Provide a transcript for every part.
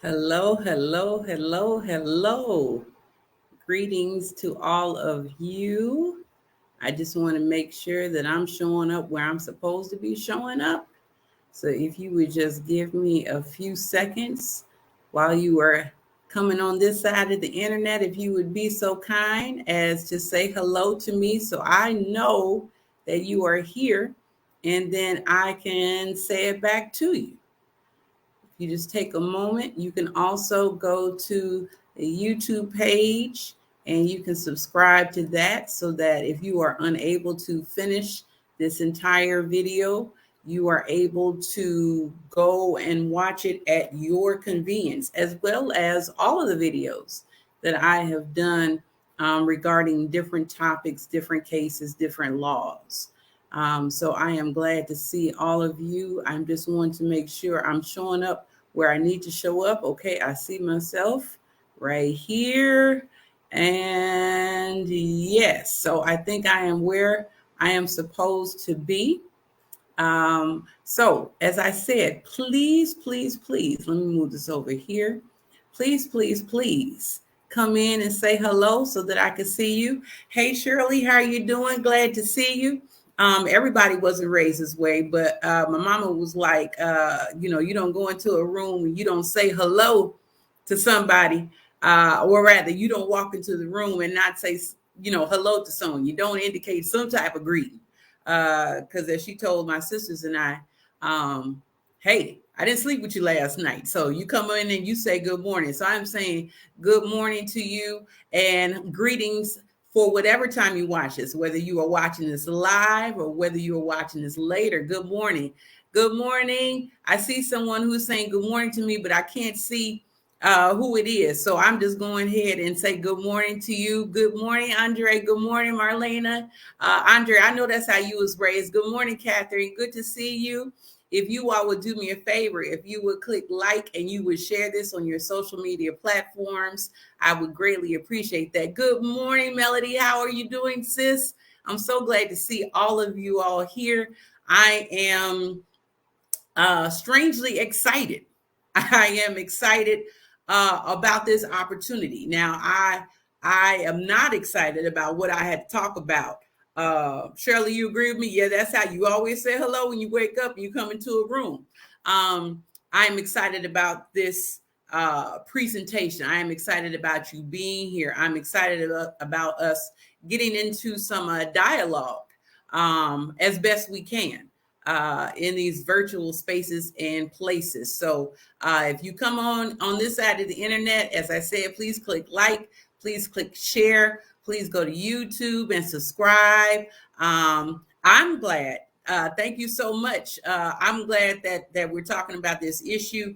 Hello, hello, hello, hello. Greetings to all of you. I just want to make sure that I'm showing up where I'm supposed to be showing up. So if you would just give me a few seconds while you are coming on this side of the internet, if you would be so kind as to say hello to me so I know that you are here and then I can say it back to you. You just take a moment. You can also go to the YouTube page and you can subscribe to that so that if you are unable to finish this entire video, you are able to go and watch it at your convenience, as well as all of the videos that I have done regarding different topics, different cases, different laws. So I am glad to see all of you. I'm just wanting to make sure I'm showing up where I need to show up. Okay, I see myself right here. And yes, so I think I am where I am supposed to be. So as I said, please, please, please, let me move this over here. Please, please, please come in and say hello so that I can see you. Hey, Shirley, how are you doing? Glad to see you. Everybody wasn't raised this way, but my mama was like, you don't go into a room and you don't say hello to somebody, or rather, you don't walk into the room and not say, hello to someone. You don't indicate some type of greeting. Because as she told my sisters and I, hey, I didn't sleep with you last night. So you come in and you say good morning. So I'm saying good morning to you and greetings for whatever time you watch this, whether you are watching this live or whether you are watching this later. Good morning. Good morning. I see someone who's saying good morning to me, but I can't see who it is. So I'm just going ahead and say good morning to you. Good morning, Andre. Good morning, Marlena. Andre, I know that's how you was raised. Good morning, Catherine. Good to see you. If you all would do me a favor, if you would click like and you would share this on your social media platforms, I would greatly appreciate that. Good morning, Melody. How are you doing, sis? I'm so glad to see all of you all here. I am strangely excited. I am excited about this opportunity. Now, I am not excited about what I had to talk about. Shirley, you agree with me? Yeah, that's how you always say hello when you wake up and you come into a room. I'm excited about this presentation. I am excited about you being here. I'm excited about us getting into some dialogue as best we can in these virtual spaces and places. So if you come on this side of the internet, as I said, please click like, please click share, please go to YouTube and subscribe. I'm glad. Thank you so much. I'm glad that we're talking about this issue.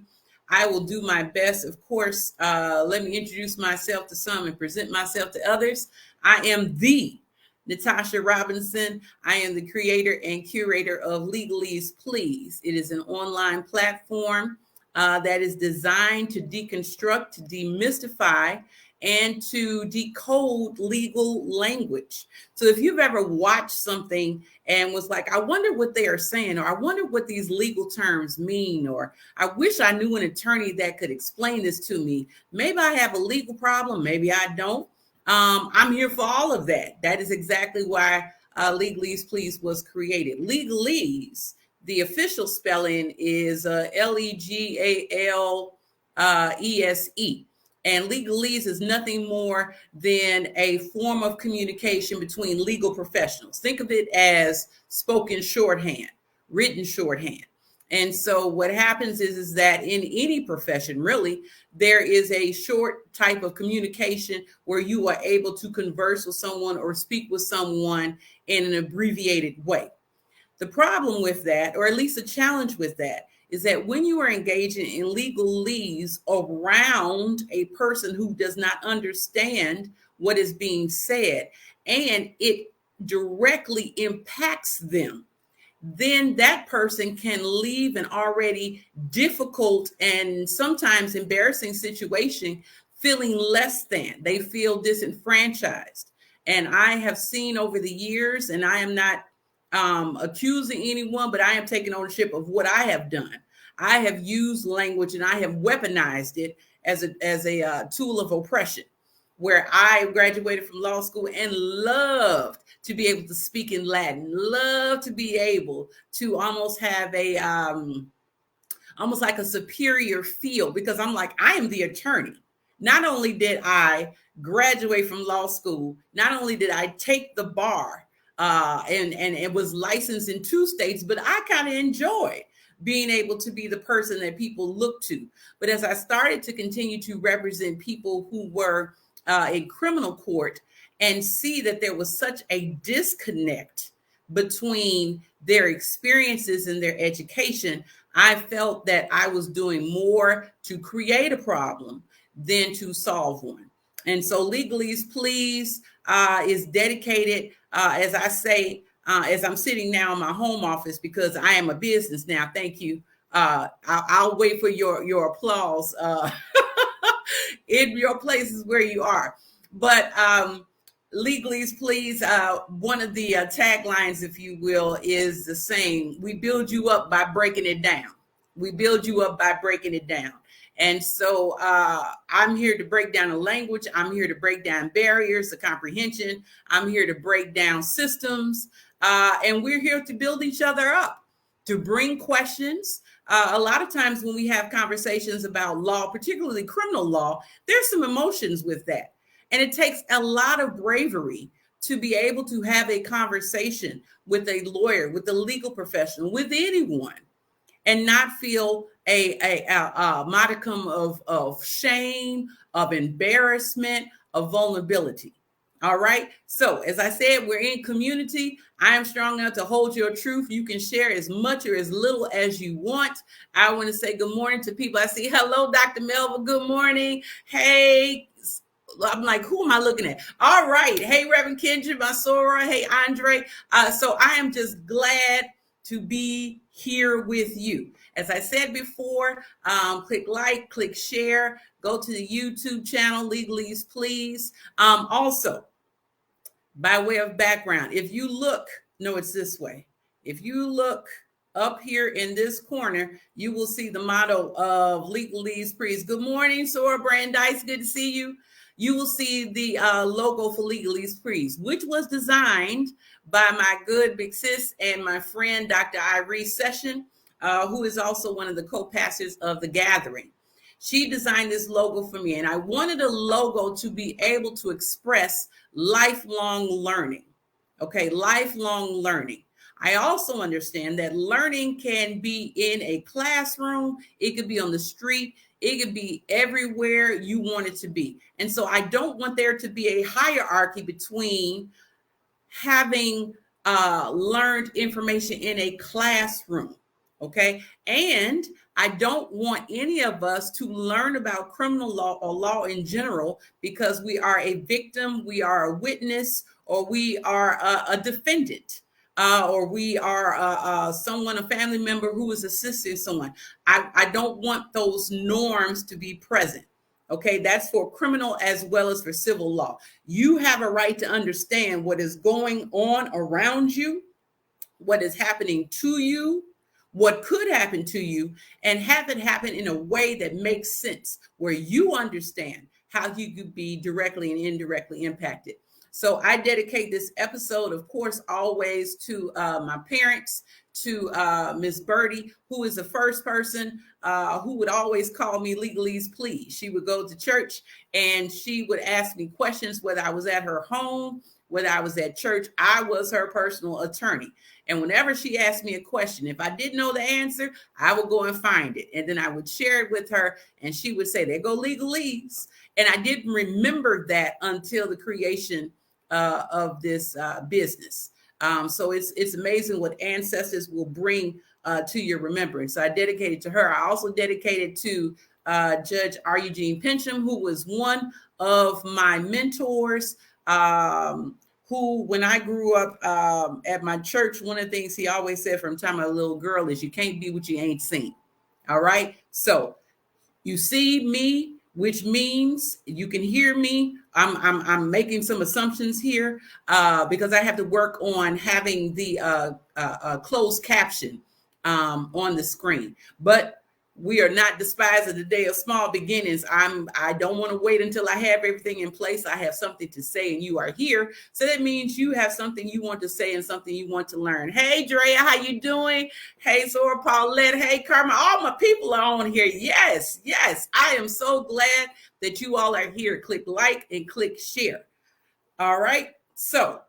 I will do my best. Of course, let me introduce myself to some and present myself to others. I am the Natasha Robinson. I am the creator and curator of Legalese Please. It is an online platform that is designed to deconstruct, to demystify, and to decode legal language. So if you've ever watched something and was like, I wonder what they are saying, or I wonder what these legal terms mean, or I wish I knew an attorney that could explain this to me. Maybe I have a legal problem, maybe I don't. I'm here for all of that. That is exactly why Legalese Please was created. Legalese, the official spelling is Legalese. And legalese is nothing more than a form of communication between legal professionals. Think of it as spoken shorthand, written shorthand. And so what happens is that in any profession, really, there is a short type of communication where you are able to converse with someone or speak with someone in an abbreviated way. The problem with that, or at least a challenge with that, is that when you are engaging in legalese around a person who does not understand what is being said and it directly impacts them, then that person can leave an already difficult and sometimes embarrassing situation feeling less than. They feel disenfranchised. And I have seen over the years, and I am not accusing anyone, but I am taking ownership of what I have done. I have used language and I have weaponized it as a tool of oppression, where I graduated from law school and loved to be able to speak in Latin, loved to be able to almost have a almost like a superior feel, because I'm like, I am the attorney. Not only did I graduate from law school, not only did I take the bar and it was licensed in 2 states, but I kind of enjoyed being able to be the person that people look to. But as I started to continue to represent people who were in criminal court and see that there was such a disconnect between their experiences and their education, I felt that I was doing more to create a problem than to solve one. And so Legalese Please is dedicated, as I say, as I'm sitting now in my home office, because I am a business now. Thank you. I'll wait for your applause in your places where you are. But Legalese Please, one of the taglines, if you will, is the same. We build you up by breaking it down. We build you up by breaking it down. And so I'm here to break down the language. I'm here to break down barriers to comprehension. I'm here to break down systems. And we're here to build each other up, to bring questions. A lot of times when we have conversations about law, particularly criminal law, there's some emotions with that. And it takes a lot of bravery to be able to have a conversation with a lawyer, with a legal professional, with anyone, and not feel a modicum of shame, of embarrassment, of vulnerability. All right. So as I said, we're in community. I am strong enough to hold your truth. You can share as much or as little as you want. I want to say good morning to people. I see, hello, Dr. Melva. Good morning. Hey, I'm like, who am I looking at? All right. Hey, Reverend Kendra, Masora. Hey, Andre. So I am just glad to be here with you. As I said before, click like, click share, go to the YouTube channel, Legalese Please. Also, by way of background, if you look, no, it's this way. If you look up here in this corner, you will see the motto of Legalese Please. Good morning, Sora Brandeis. Good to see you. You will see the logo for Legalese Please, which was designed by my good big sis and my friend, Dr. Irie Session, who is also one of the co-pastors of The Gathering. She designed this logo for me, and I wanted a logo to be able to express lifelong learning. Okay, lifelong learning. I also understand that learning can be in a classroom, it could be on the street, it could be everywhere you want it to be. And so I don't want there to be a hierarchy between having learned information in a classroom. Okay. And I don't want any of us to learn about criminal law or law in general because we are a victim, we are a witness, or we are a defendant. Or we are someone, a family member who is assisting someone. I don't want those norms to be present. Okay, that's for criminal as well as for civil law. You have a right to understand what is going on around you, what is happening to you, what could happen to you, and have it happen in a way that makes sense, where you understand how you could be directly and indirectly impacted. So I dedicate this episode, of course, always to my parents, to Miss Birdie, who is the first person who would always call me Legalese Please. She would go to church and she would ask me questions, whether I was at her home, whether I was at church. I was her personal attorney. And whenever she asked me a question, if I didn't know the answer, I would go and find it. And then I would share it with her and she would say, there go Legalese. And I didn't remember that until the creation of this business. So it's amazing what ancestors will bring to your remembrance. So I dedicated to her. I also dedicated to Judge R. Eugene Pincham, who was one of my mentors, who, when I grew up at my church, one of the things he always said from the time I was a little girl is, you can't be what you ain't seen. All right. So you see me, which means you can hear me. I'm making some assumptions here because I have to work on having the closed caption on the screen. But we are not despised of the day of small beginnings. I don't want to wait until I have everything in place. I have something to say, and you are here. So that means you have something you want to say and something you want to learn. Hey, Drea, how you doing? Hey, Zora, Paulette. Hey, Karma. All my people are on here. Yes, yes. I am so glad that you all are here. Click like and click share. All right. So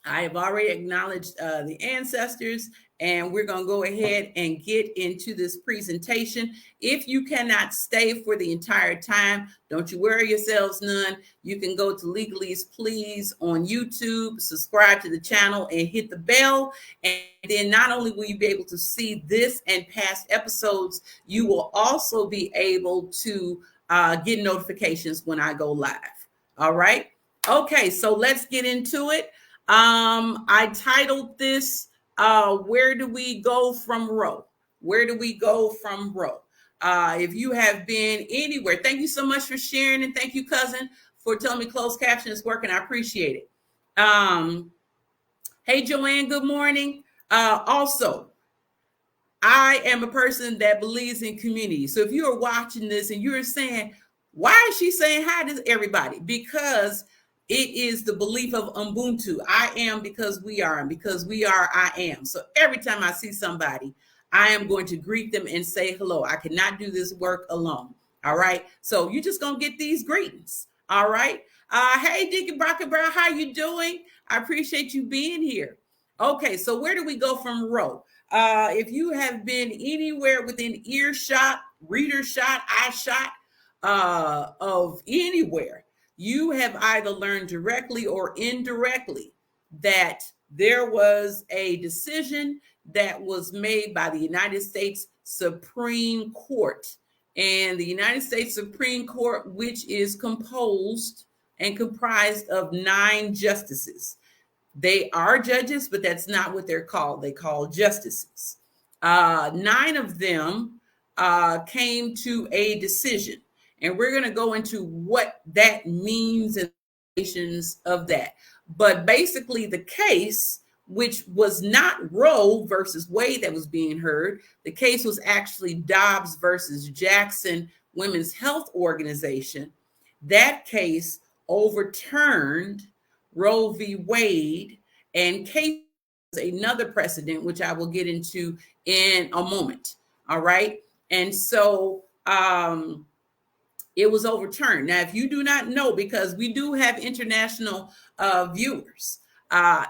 I have already acknowledged the ancestors, and we're going to go ahead and get into this presentation. If you cannot stay for the entire time, don't you worry yourselves none. You can go to Legalese Please on YouTube, subscribe to the channel, and hit the bell. And then not only will you be able to see this and past episodes, you will also be able to get notifications when I go live. All right. Okay, so let's get into it. I titled this, Where Do We Go From Roe? Where do we go from Roe? If you have been anywhere, thank you so much for sharing, and thank you, cousin, for telling me closed caption is working. I appreciate it. Hey, Joanne, good morning. Also, I am a person that believes in community. So if you are watching this and you're saying, why is she saying hi to everybody? Because it is the belief of Ubuntu. I am because we are, and because we are, I am. So every time I see somebody, I am going to greet them and say hello. I cannot do this work alone. All right. So you're just going to get these greetings. All right. Hey, Deacon Brockabrow, how you doing? I appreciate you being here. Okay. So where do we go from Roe? If you have been anywhere within earshot, reader shot, eye shot of anywhere, you have either learned directly or indirectly that there was a decision that was made by the United States Supreme Court. And the United States Supreme Court, which is composed and comprised of 9 justices. They are judges, but that's not what they're called. They call justices. 9 of them came to a decision. And we're going to go into what that means and implications of that. But basically, the case, which was not Roe versus Wade that was being heard, the case was actually Dobbs versus Jackson Women's Health Organization. That case overturned Roe v. Wade, and Casey was another precedent, which I will get into in a moment. All right. And so, it was overturned. Now, if you do not know, because we do have international viewers,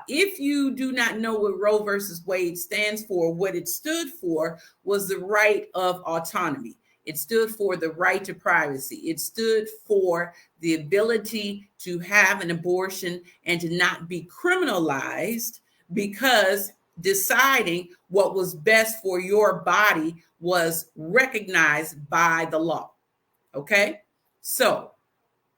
if you do not know what Roe versus Wade stands for, what it stood for was the right of autonomy. It stood for the right to privacy. It stood for the ability to have an abortion and to not be criminalized, because deciding what was best for your body was recognized by the law. Okay, so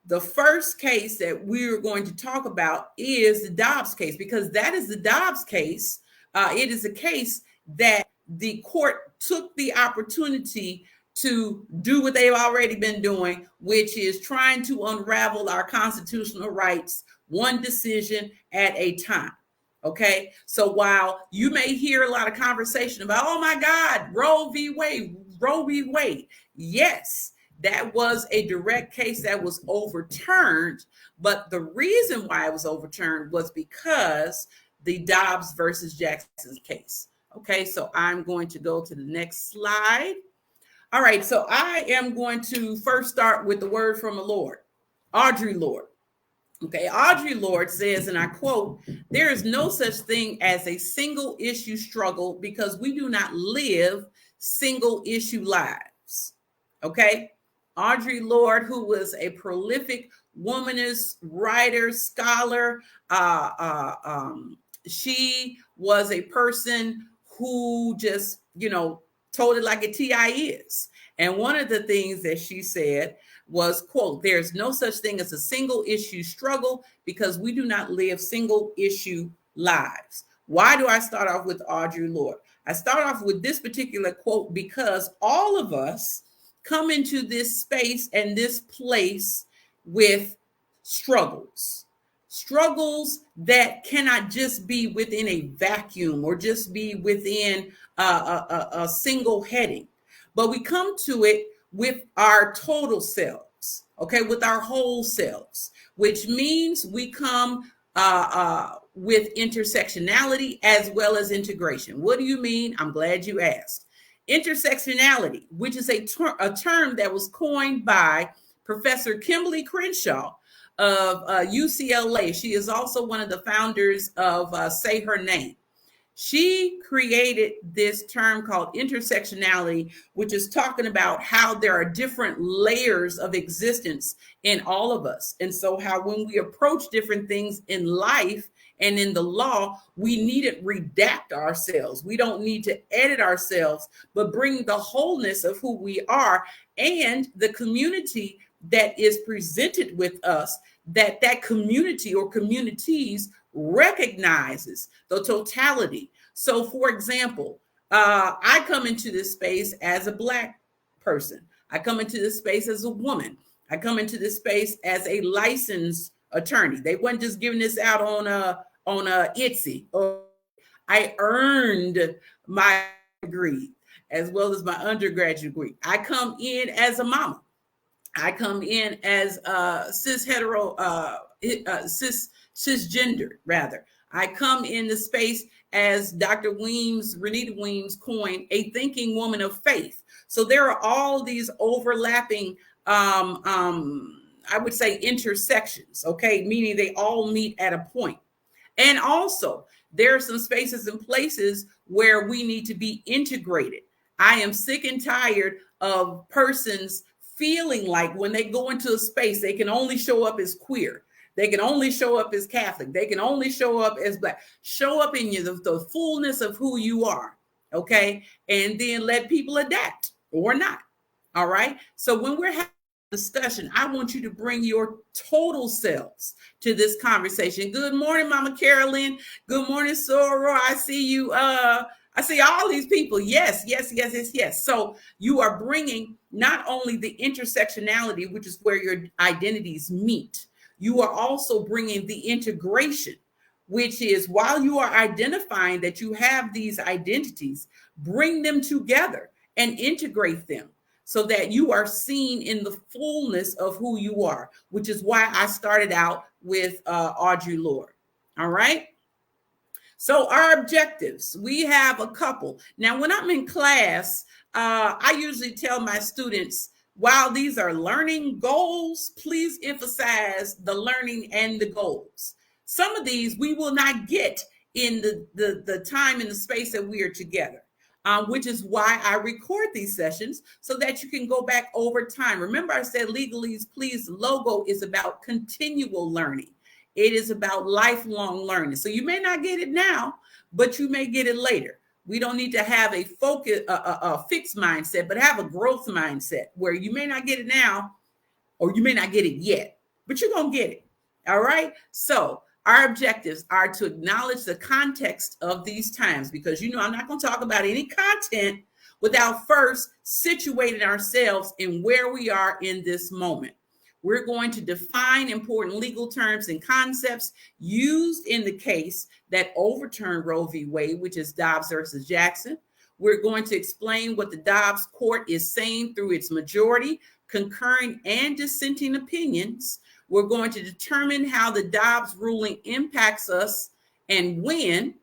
the first case that we're going to talk about is the Dobbs case, because that is the Dobbs case. It is a case that the court took the opportunity to do what they've already been doing, which is trying to unravel our constitutional rights one decision at a time. Okay, so while you may hear a lot of conversation about, oh my God, Roe v. Wade, yes, that was a direct case that was overturned. But the reason why it was overturned was because the Dobbs versus Jackson case. Okay, so I'm going to go to the next slide. All right, so I am going to first start with the word from the Lord, Audre Lorde. Okay, Audre Lorde says, and I quote, "There is no such thing as a single issue struggle because we do not live single issue lives." Okay, Audre Lorde, who was a prolific womanist, writer, scholar, she was a person who just, told it like a TI is. And one of the things that she said was, quote, "There's no such thing as a single issue struggle because we do not live single issue lives." Why do I start off with Audre Lorde? I start off with this particular quote because all of us come into this space and this place with struggles that cannot just be within a vacuum or just be within a single heading. but we come to it with our total selves, okay, with our whole selves, which means we come with intersectionality as well as integration. What do you mean? I'm glad you asked. Intersectionality, which is a term that was coined by Professor Kimberly Crenshaw of UCLA. She is also one of the founders of Say Her Name. She created this term called intersectionality, which is talking about how there are different layers of existence in all of us. And so how when we approach different things in life and in the law, we need to redact ourselves. We don't need to edit ourselves, but bring the wholeness of who we are and the community that is presented with us, that community or communities recognizes the totality. So, for example, I come into this space as a Black person. I come into this space as a woman. I come into this space as a licensed attorney. They weren't just giving this out on a Etsy. I earned my degree as well as my undergraduate degree. I come in as a mama. I come in as cisgendered, rather. I come in the space as Dr. Weems, Renita Weems coined, a thinking woman of faith. So there are all these overlapping, I would say, intersections, okay, meaning they all meet at a point. And also, there are some spaces and places where we need to be integrated. I am sick and tired of persons feeling like when they go into a space, they can only show up as queer. They can only show up as Catholic. They can only show up as Black. Show up in the fullness of who you are, okay? And then let people adapt or not, all right? So when we're having a discussion, I want you to bring your total selves to this conversation. Good morning, Mama Carolyn. Good morning, Soror. I see you. I see all these people. Yes. So you are bringing not only the intersectionality, which is where your identities meet, you are also bringing the integration, which is while you are identifying that you have these identities, bring them together and integrate them so that you are seen in the fullness of who you are, which is why I started out with Audre Lorde. All right. So our objectives, we have a couple. Now, when I'm in class, I usually tell my students, while these are learning goals, please emphasize the learning and the goals. Some of these we will not get in the time and the space that we are together, which is why I record these sessions so that you can go back over time. Remember, I said Legalese Please logo is about continual learning. It is about lifelong learning. So you may not get it now, but you may get it later. We don't need to have a focus, a fixed mindset, but have a growth mindset where you may not get it now, or you may not get it yet, but you're going to get it. All right. So our objectives are to acknowledge the context of these times, because, you know, I'm not going to talk about any content without first situating ourselves in where we are in this moment. We're going to define important legal terms and concepts used in the case that overturned Roe v. Wade, which is Dobbs versus Jackson. We're going to explain what the Dobbs court is saying through its majority, concurring, and dissenting opinions. We're going to determine how the Dobbs ruling impacts us and when.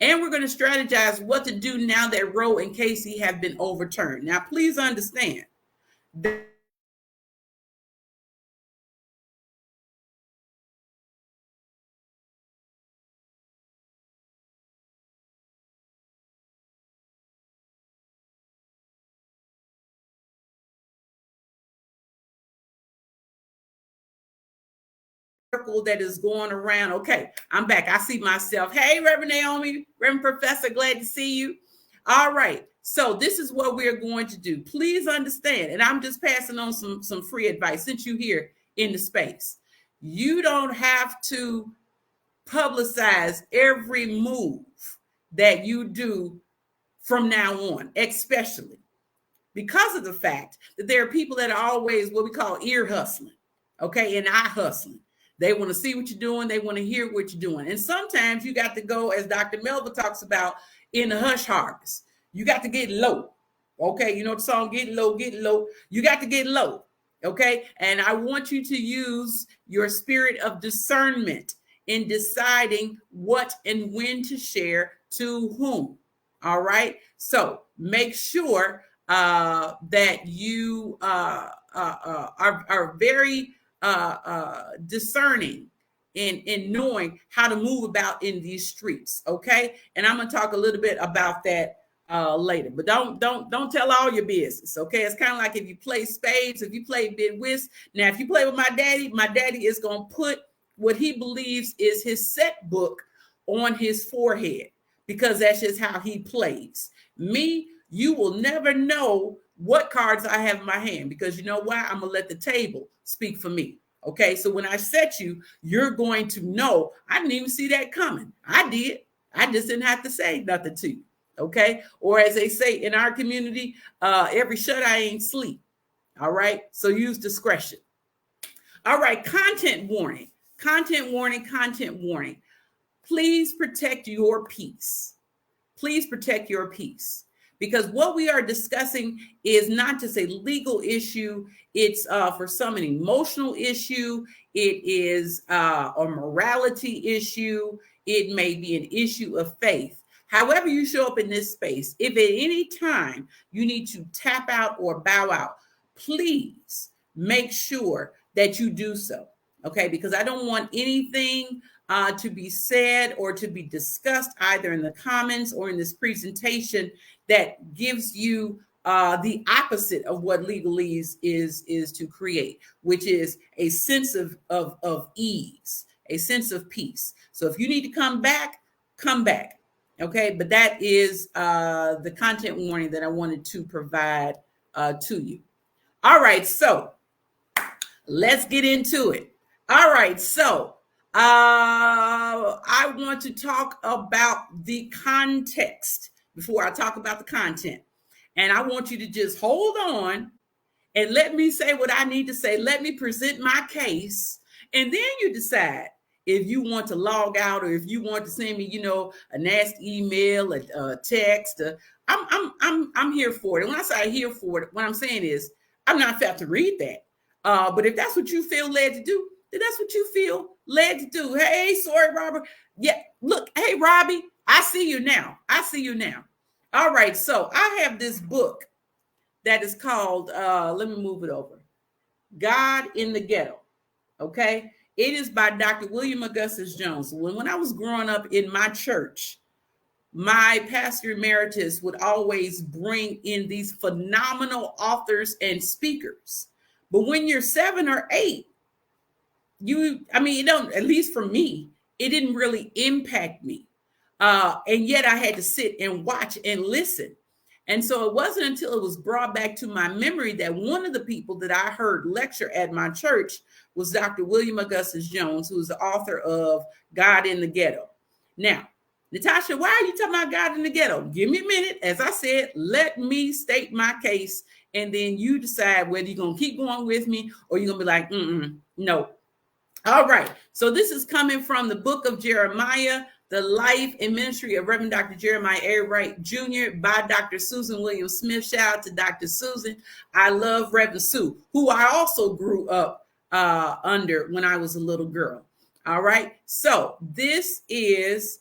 And we're going to strategize what to do now that Roe and Casey have been overturned. Now, please understand that that is going around. Okay, I'm back. I see myself. Hey, Reverend Naomi, Reverend Professor, glad to see you. All right, so this is what we're going to do. Please understand, and I'm just passing on some free advice since you're here in the space. You don't have to publicize every move that you do from now on, especially because of the fact that there are people that are always what we call ear hustling, okay, and eye hustling. They want to see what you're doing. They want to hear what you're doing. And sometimes you got to go, as Dr. Melva talks about, in the hush harvest. You got to get low. Okay, you know the song, get low, get low. You got to get low. Okay, and I want you to use your spirit of discernment in deciding what and when to share to whom. All right, so make sure that you are very discerning in knowing how to move about in these streets. Okay, and I'm going to talk a little bit about that later, but don't tell all your business. Okay, it's kind of like if you play spades, if you play bid whist. Now, if you play with my daddy is going to put what he believes is his set book on his forehead, because that's just how he plays. Me, you will never know what cards I have in my hand, because you know why? I'm gonna let the table speak for me. Okay, so when I set you, you're going to know I didn't even see that coming. I did. I just didn't have to say nothing to you. Okay, or as they say in our community, every shut eye ain't sleep. All right, so use discretion. All right, content warning, content warning, content warning. Please protect your peace. Please protect your peace, because what we are discussing is not just a legal issue. It's for some an emotional issue. It is a morality issue. It may be an issue of faith. However you show up in this space, if at any time you need to tap out or bow out, please make sure that you do so. Okay, because I don't want anything to be said or to be discussed either in the comments or in this presentation that gives you the opposite of what legalese is to create, which is a sense of ease, a sense of peace. So if you need to come back, come back. Okay, but that is the content warning that I wanted to provide to you. All right, so let's get into it. All right, so I want to talk about the context before I talk about the content. And I want you to just hold on and let me say what I need to say. Let me present my case. And then you decide if you want to log out or if you want to send me, a nasty email, a text. I'm here for it. And when I say here for it, what I'm saying is I'm not about to read that. But if that's what you feel led to do, then that's what you feel led to do. Hey, sorry, Robert. Yeah, look, hey, Robbie, I see you now. I see you now. All right, so I have this book that is called, let me move it over, God in the Ghetto, okay? It is by Dr. William Augustus Jones. When I was growing up in my church, my pastor emeritus would always bring in these phenomenal authors and speakers. But when you're 7 or 8, it don't, at least for me, it didn't really impact me. And yet I had to sit and watch and listen. And so it wasn't until it was brought back to my memory that one of the people that I heard lecture at my church was Dr. William Augustus Jones, who's the author of God in the Ghetto. Now, Natasha, why are you talking about God in the Ghetto? Give me a minute. As I said, let me state my case, and then you decide whether you're going to keep going with me or you're going to be like, no. All right. So this is coming from the book of Jeremiah, the life and ministry of Reverend Dr. Jeremiah A. Wright Jr. by Dr. Susan Williams Smith. Shout out to Dr. Susan. I love Reverend Sue, who I also grew up under when I was a little girl. All right. So this is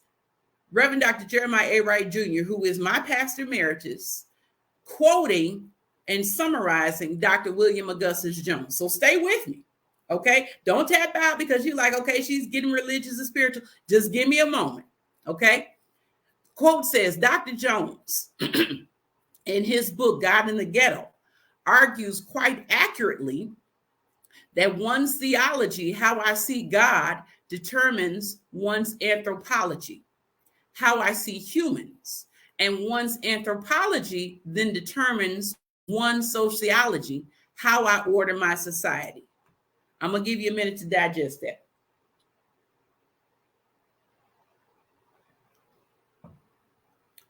Reverend Dr. Jeremiah A. Wright Jr., who is my pastor emeritus, quoting and summarizing Dr. William Augustus Jones. So stay with me. Okay, don't tap out because you're like, okay, she's getting religious and spiritual. Just give me a moment. Okay, quote says, Dr. Jones, in his book, God in the Ghetto, argues quite accurately that one's theology, how I see God, determines one's anthropology, how I see humans, and one's anthropology then determines one's sociology, how I order my society. I'm going to give you a minute to digest that.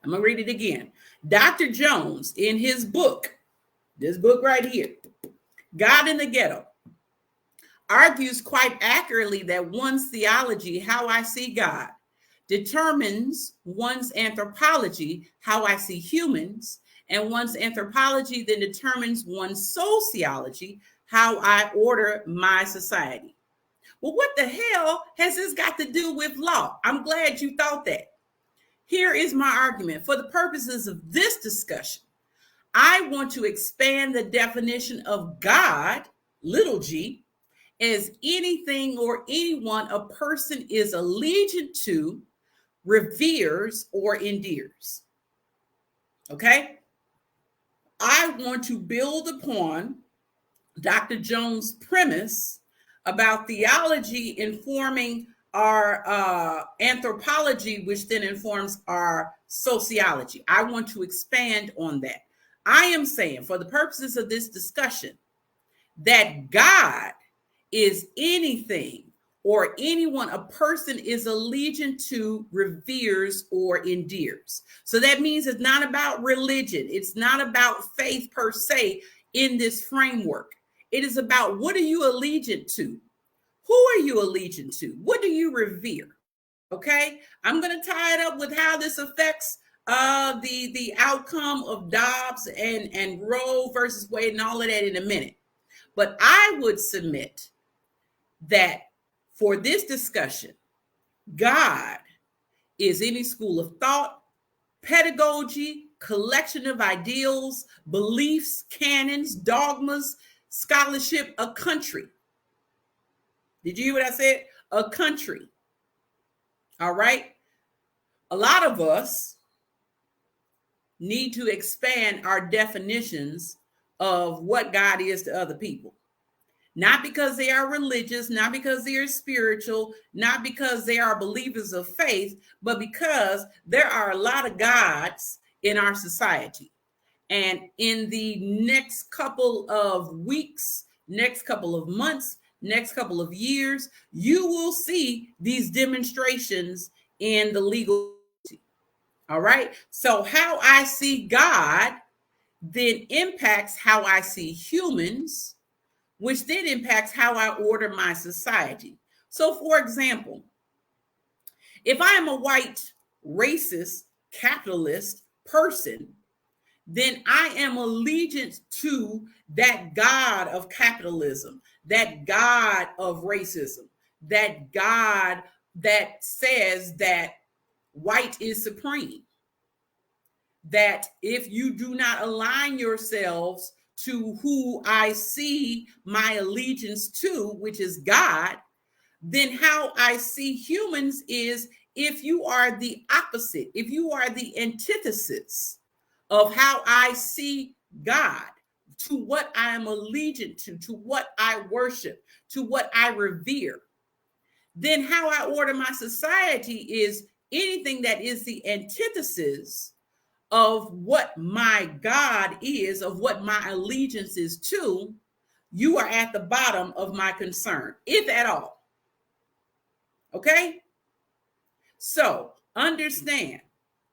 I'm going to read it again. Dr. Jones, in his book, this book right here, God in the Ghetto, argues quite accurately that one's theology, how I see God, determines one's anthropology, how I see humans, And one's anthropology then determines one's sociology, how I order my society. Well, what the hell has this got to do with law? I'm glad you thought that. Here is my argument. For the purposes of this discussion, I want to expand the definition of God, little g, as anything or anyone a person is allegiant to, reveres, or endears. Okay? I want to build upon Dr. Jones' premise about theology informing our anthropology, which then informs our sociology. I want to expand on that. I am saying, for the purposes of this discussion, that God is anything or anyone a person is allegiant to, reveres, or endears. So that means it's not about religion. It's not about faith per se in this framework. It is about, what are you allegiant to? Who are you allegiant to? What do you revere? Okay, I'm going to tie it up with how this affects the outcome of Dobbs and Roe versus Wade and all of that in a minute. But I would submit that for this discussion, God is any school of thought, pedagogy, collection of ideals, beliefs, canons, dogmas, scholarship, a country. Did you hear what I said? A country. All right. A lot of us need to expand our definitions of what God is to other people. Not because they are religious, not because they are spiritual, not because they are believers of faith, but because there are a lot of gods in our society. And in the next couple of weeks, next couple of months, next couple of years, you will see these demonstrations in the legal. All right. So how I see God then impacts how I see humans, which then impacts how I order my society. So, for example, if I am a white, racist, capitalist person, then I am allegiant to that God of capitalism, that God of racism, that God that says that white is supreme, that if you do not align yourselves to who I see my allegiance to, which is God, then how I see humans is if you are the opposite, if you are the antithesis of how I see God, to what I am allegiant to what I worship, to what I revere, then how I order my society is anything that is the antithesis of what my God is, of what my allegiance is to, you are at the bottom of my concern, if at all. Okay? So understand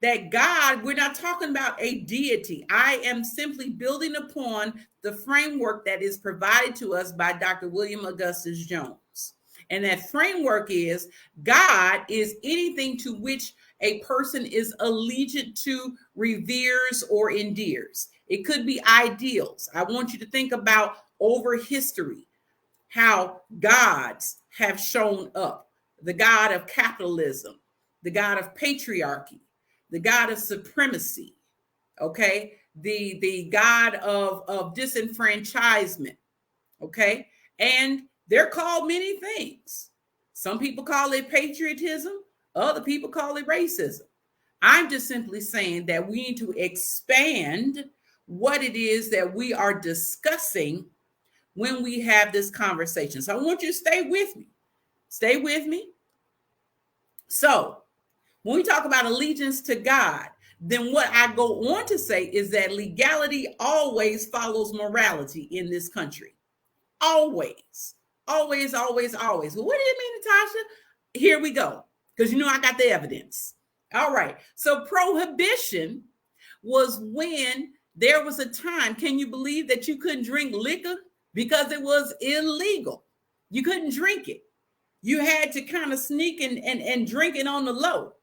that God, we're not talking about a deity. I am simply building upon the framework that is provided to us by Dr. William Augustus Jones. And that framework is God is anything to which a person is allegiant to, reveres, or endears. It could be ideals. I want you to think about over history, how gods have shown up. The God of capitalism, the God of patriarchy, the God of supremacy, okay? The God of disenfranchisement, okay? And they're called many things. Some people call it patriotism. Other people call it racism. I'm just simply saying that we need to expand what it is that we are discussing when we have this conversation. So I want you to stay with me. Stay with me. So when we talk about allegiance to God, then what I go on to say is that legality always follows morality in this country. Always, always, always, always. Well, what do you mean, Natasha? Here we go. Because you know I got the evidence. All right. So prohibition was when there was a time, can you believe that you couldn't drink liquor because it was illegal? You couldn't drink it. You had to kind of sneak and drink it on the low.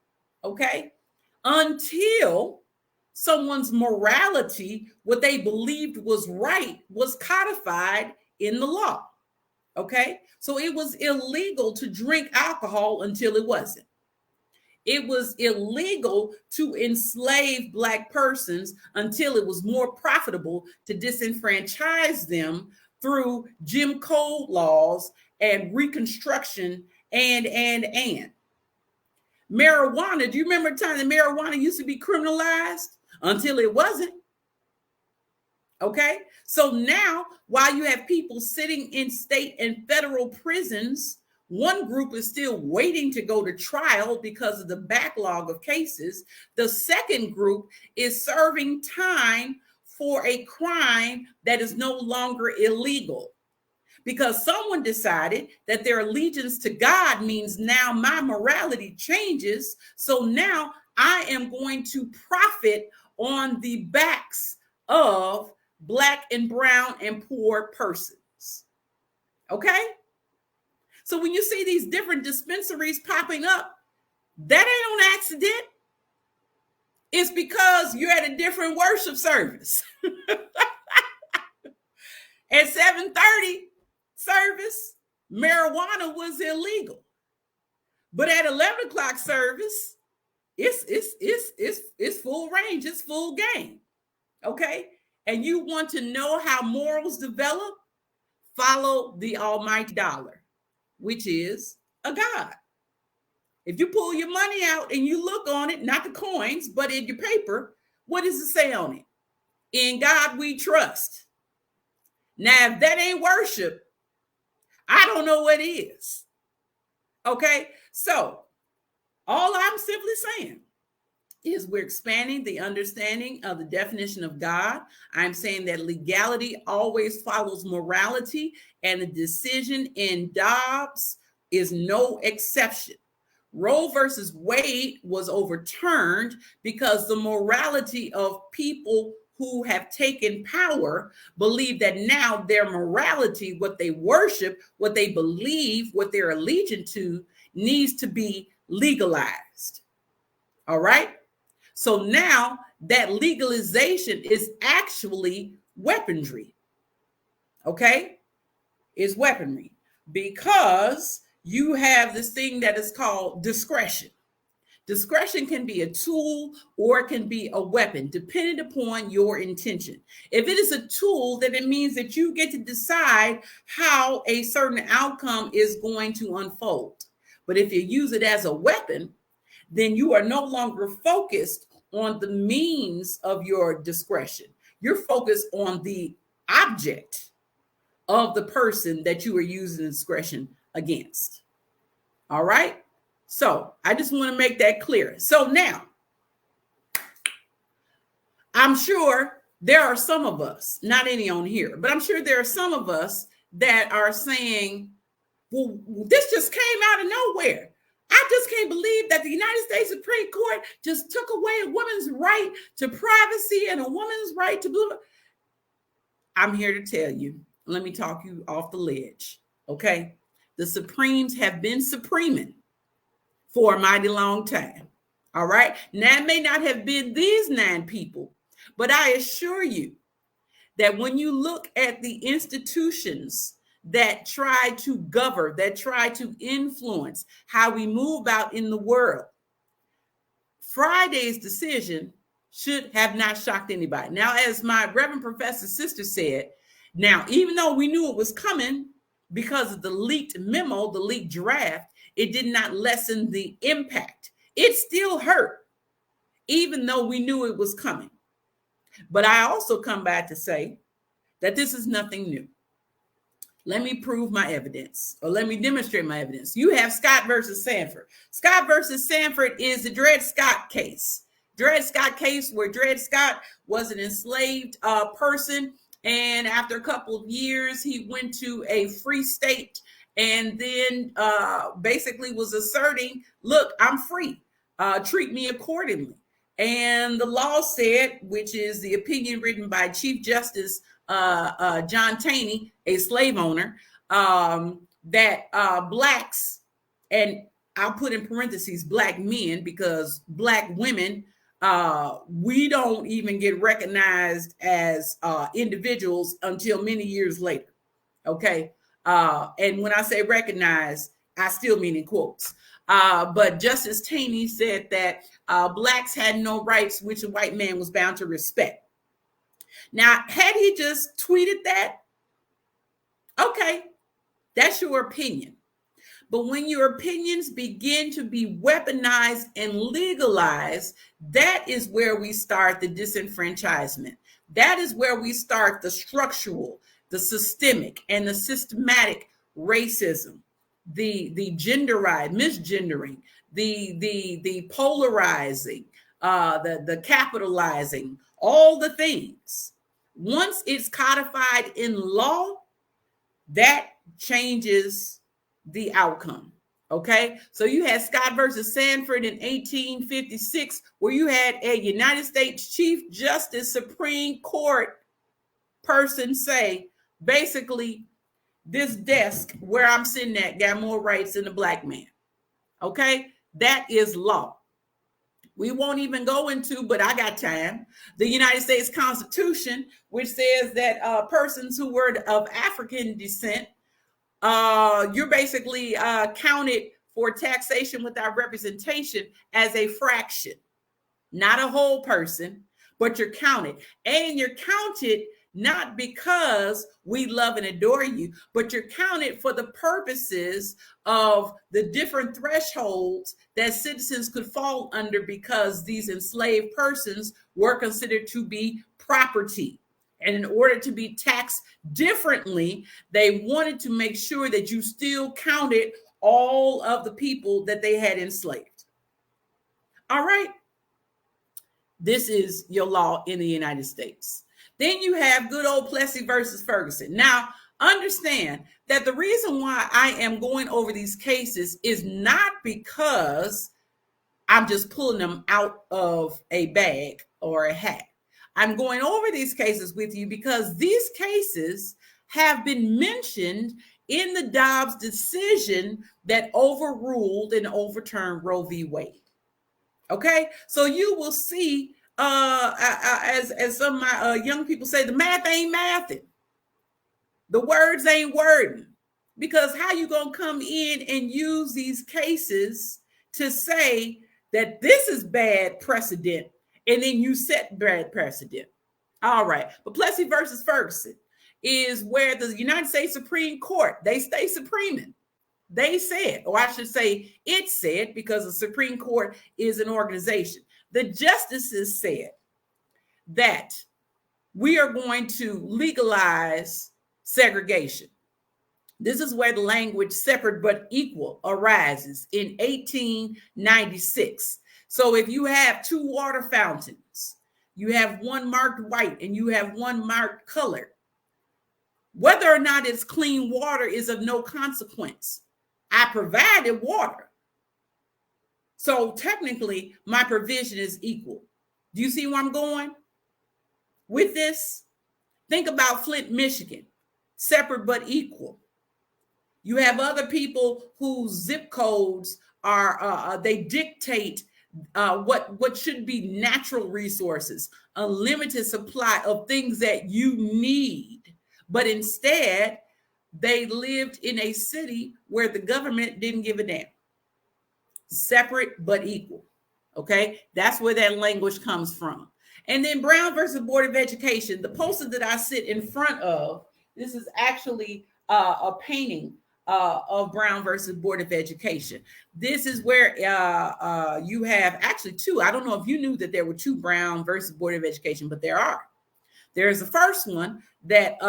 Okay. Until someone's morality, what they believed was right, was codified in the law. Okay, so it was illegal to drink alcohol until it wasn't. It was illegal to enslave Black persons until it was more profitable to disenfranchise them through Jim Crow laws and Reconstruction and. Marijuana, do you remember the time that marijuana used to be criminalized? Until it wasn't. Okay, so now while you have people sitting in state and federal prisons, one group is still waiting to go to trial because of the backlog of cases. The second group is serving time for a crime that is no longer illegal, because someone decided that their allegiance to God means now my morality changes. So now I am going to profit on the backs of Black and brown and poor persons. Okay? So when you see these different dispensaries popping up, that ain't on accident. It's because you're at a different worship service. At 7:30 service, marijuana was illegal. But at 11 o'clock service, it's full range, it's full game. Okay? And you want to know how morals develop? Follow the almighty dollar, which is a God. If you pull your money out and you look on it, not the coins, but in your paper, what does it say on it? In God we trust. Now, if that ain't worship, I don't know what is. Okay? So, all I'm simply saying is we're expanding the understanding of the definition of God. I'm saying that legality always follows morality, and the decision in Dobbs is no exception. Roe versus Wade was overturned because the morality of people who have taken power believe that now their morality, what they worship, what they believe, what they're allegiant to, needs to be legalized. All right? So now that legalization is actually weaponry. Okay? It's weaponry because you have this thing that is called discretion. Discretion can be a tool or it can be a weapon, depending upon your intention. If it is a tool, then it means that you get to decide how a certain outcome is going to unfold. But if you use it as a weapon, then you are no longer focused on the means of your discretion. You're focused on the object of the person that you are using discretion against. All right? So I just want to make that clear. So now, I'm sure there are some of us, not any on here, but I'm sure there are some of us that are saying, well, this just came out of nowhere. I just can't believe that the United States Supreme Court just took away a woman's right to privacy and a woman's right to blah. I'm here to tell you, let me talk you off the ledge, okay? The Supremes have been supreming for a mighty long time, all right? Now, it may not have been these 9 people, but I assure you that when you look at the institutions that try to govern, that try to influence how we move about in the world, Friday's decision should have not shocked anybody. Now, as my Reverend Professor's sister said, now, even though we knew it was coming because of the leaked memo, the leaked draft, it did not lessen the impact. It still hurt, even though we knew it was coming. But I also come back to say that this is nothing new. Let me prove my evidence, or let me demonstrate my evidence. You have Scott versus Sanford. Scott versus Sanford is the Dred Scott case. Dred Scott case where Dred Scott was an enslaved person. And after a couple of years, he went to a free state and then basically was asserting, look, I'm free. Treat me accordingly. And the law said, which is the opinion written by Chief Justice John Taney, a slave owner, that blacks, and I'll put in parentheses black men, because black women we don't even get recognized as individuals until many years later. Okay. And when I say recognize, I still mean in quotes. But Justice Taney said that blacks had no rights, which a white man was bound to respect. Now, had he just tweeted that, okay, that's your opinion. But when your opinions begin to be weaponized and legalized, that is where we start the disenfranchisement. That is where we start the structural, the systemic, and the systematic racism, the misgendering, the polarizing, the capitalizing, all the things. Once it's codified in law, that changes the outcome. Okay, so you had Scott versus Sanford in 1856, where you had a United States Chief Justice Supreme Court person say, basically, this desk where I'm sitting at got more rights than a black man. Okay, that is law. We won't even go into, but I got time, the United States Constitution, which says that persons who were of African descent, you're basically counted for taxation without representation as a fraction, not a whole person, but you're counted. And you're counted not because we love and adore you, but you're counted for the purposes of the different thresholds that citizens could fall under, because these enslaved persons were considered to be property. And in order to be taxed differently, they wanted to make sure that you still counted all of the people that they had enslaved. All right. This is your law in the United States. Then you have good old Plessy versus Ferguson. Now, understand that the reason why I am going over these cases is not because I'm just pulling them out of a bag or a hat. I'm going over these cases with you because these cases have been mentioned in the Dobbs decision that overruled and overturned Roe v. Wade. Okay, so you will see, as some of my young people say, the math ain't mathing, the words ain't wording, because how you gonna come in and use these cases to say that this is bad precedent, and then you set bad precedent? All right, but Plessy versus Ferguson is where the United States Supreme Court, they stay supreming. They said, or I should say it said, because the Supreme Court is an organization. The justices said that we are going to legalize segregation. This is where the language separate but equal arises in 1896. So if you have two water fountains, you have one marked white and you have one marked color, whether or not it's clean water is of no consequence. I provided water. So technically, my provision is equal. Do you see where I'm going with this? Think about Flint, Michigan, separate but equal. You have other people whose zip codes are, they dictate what should be natural resources, a limited supply of things that you need. But instead, they lived in a city where the government didn't give a damn. Separate but equal. Okay, that's where that language comes from. And then Brown versus Board of Education, the poster that I sit in front of, this is actually a painting of Brown versus Board of Education. This is where you have actually two. I don't know if you knew that there were two Brown versus Board of Education, but there are. There's the first one that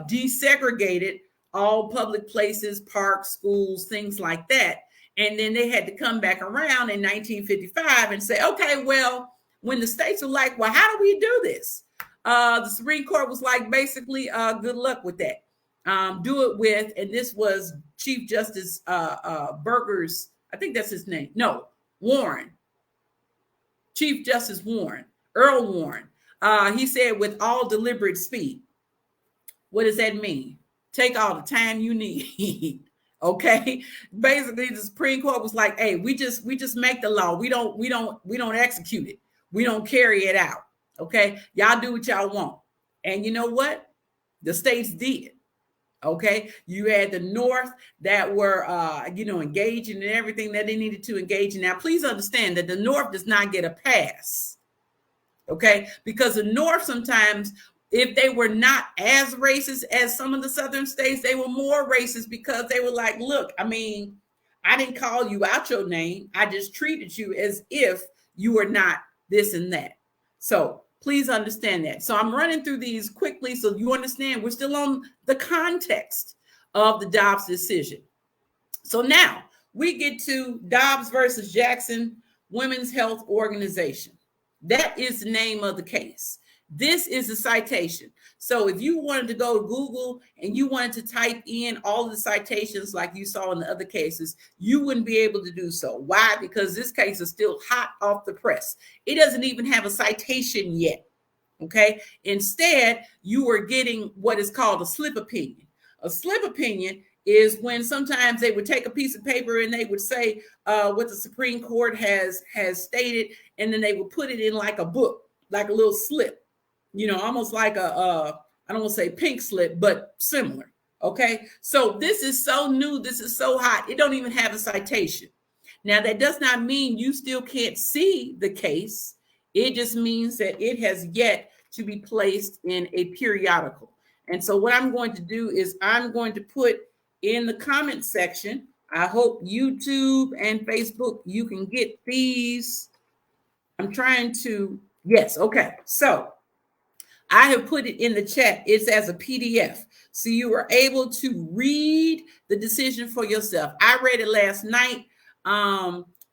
desegregated all public places, parks, schools, things like that. And then they had to come back around in 1955 and say, okay, well, when the states were like, well, how do we do this? The Supreme Court was like, basically, good luck with that. Do it with, and this was Chief Justice Burger's, I think that's his name. No, Warren. Chief Justice Warren, Earl Warren. He said, with all deliberate speed. What does that mean? Take all the time you need. Okay. Basically, the Supreme Court was like, hey, we just make the law. We don't execute it. We don't carry it out. Okay. Y'all do what y'all want. And you know what? The states did. Okay. You had the North that were, engaging in everything that they needed to engage in. Now, please understand that the North does not get a pass. Okay. Because the North sometimes, if they were not as racist as some of the Southern states, they were more racist because they were like, look, I mean, I didn't call you out your name. I just treated you as if you were not this and that. So please understand that. So I'm running through these quickly so you understand we're still on the context of the Dobbs decision. So now we get to Dobbs versus Jackson Women's Health Organization. That is the name of the case. This is a citation. So if you wanted to go to Google and you wanted to type in all of the citations like you saw in the other cases, you wouldn't be able to do so. Why? Because this case is still hot off the press. It doesn't even have a citation yet. Okay. Instead, you are getting what is called a slip opinion. A slip opinion is when sometimes they would take a piece of paper and they would say what the Supreme Court has stated, and then they would put it in like a book, like a little slip. Almost like I don't want to say pink slip, but similar. Okay. So this is so new. This is so hot. It don't even have a citation. Now, that does not mean you still can't see the case. It just means that it has yet to be placed in a periodical. And so what I'm going to do is I'm going to put in the comment section. I hope YouTube and Facebook, you can get these. I'm trying to, yes. Okay. So I have put it in the chat. It's as a PDF. So you are able to read the decision for yourself. I read it last night.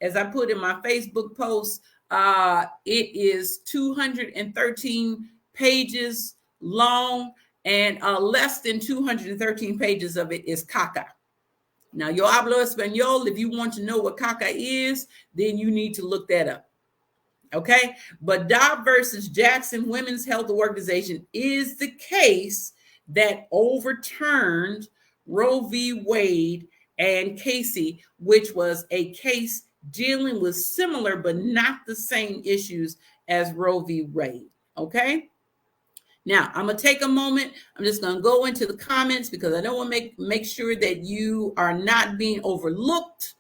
As I put in my Facebook post, it is 213 pages long, and less than 213 pages of it is caca. Now, yo hablo español. If you want to know what caca is, then you need to look that up. Okay, but Dobbs versus Jackson Women's Health Organization is the case that overturned Roe v. Wade and Casey, which was a case dealing with similar but not the same issues as Roe v. Wade. Okay. Now, I'm going to take a moment. I'm just going to go into the comments because I don't want to make sure that you are not being overlooked.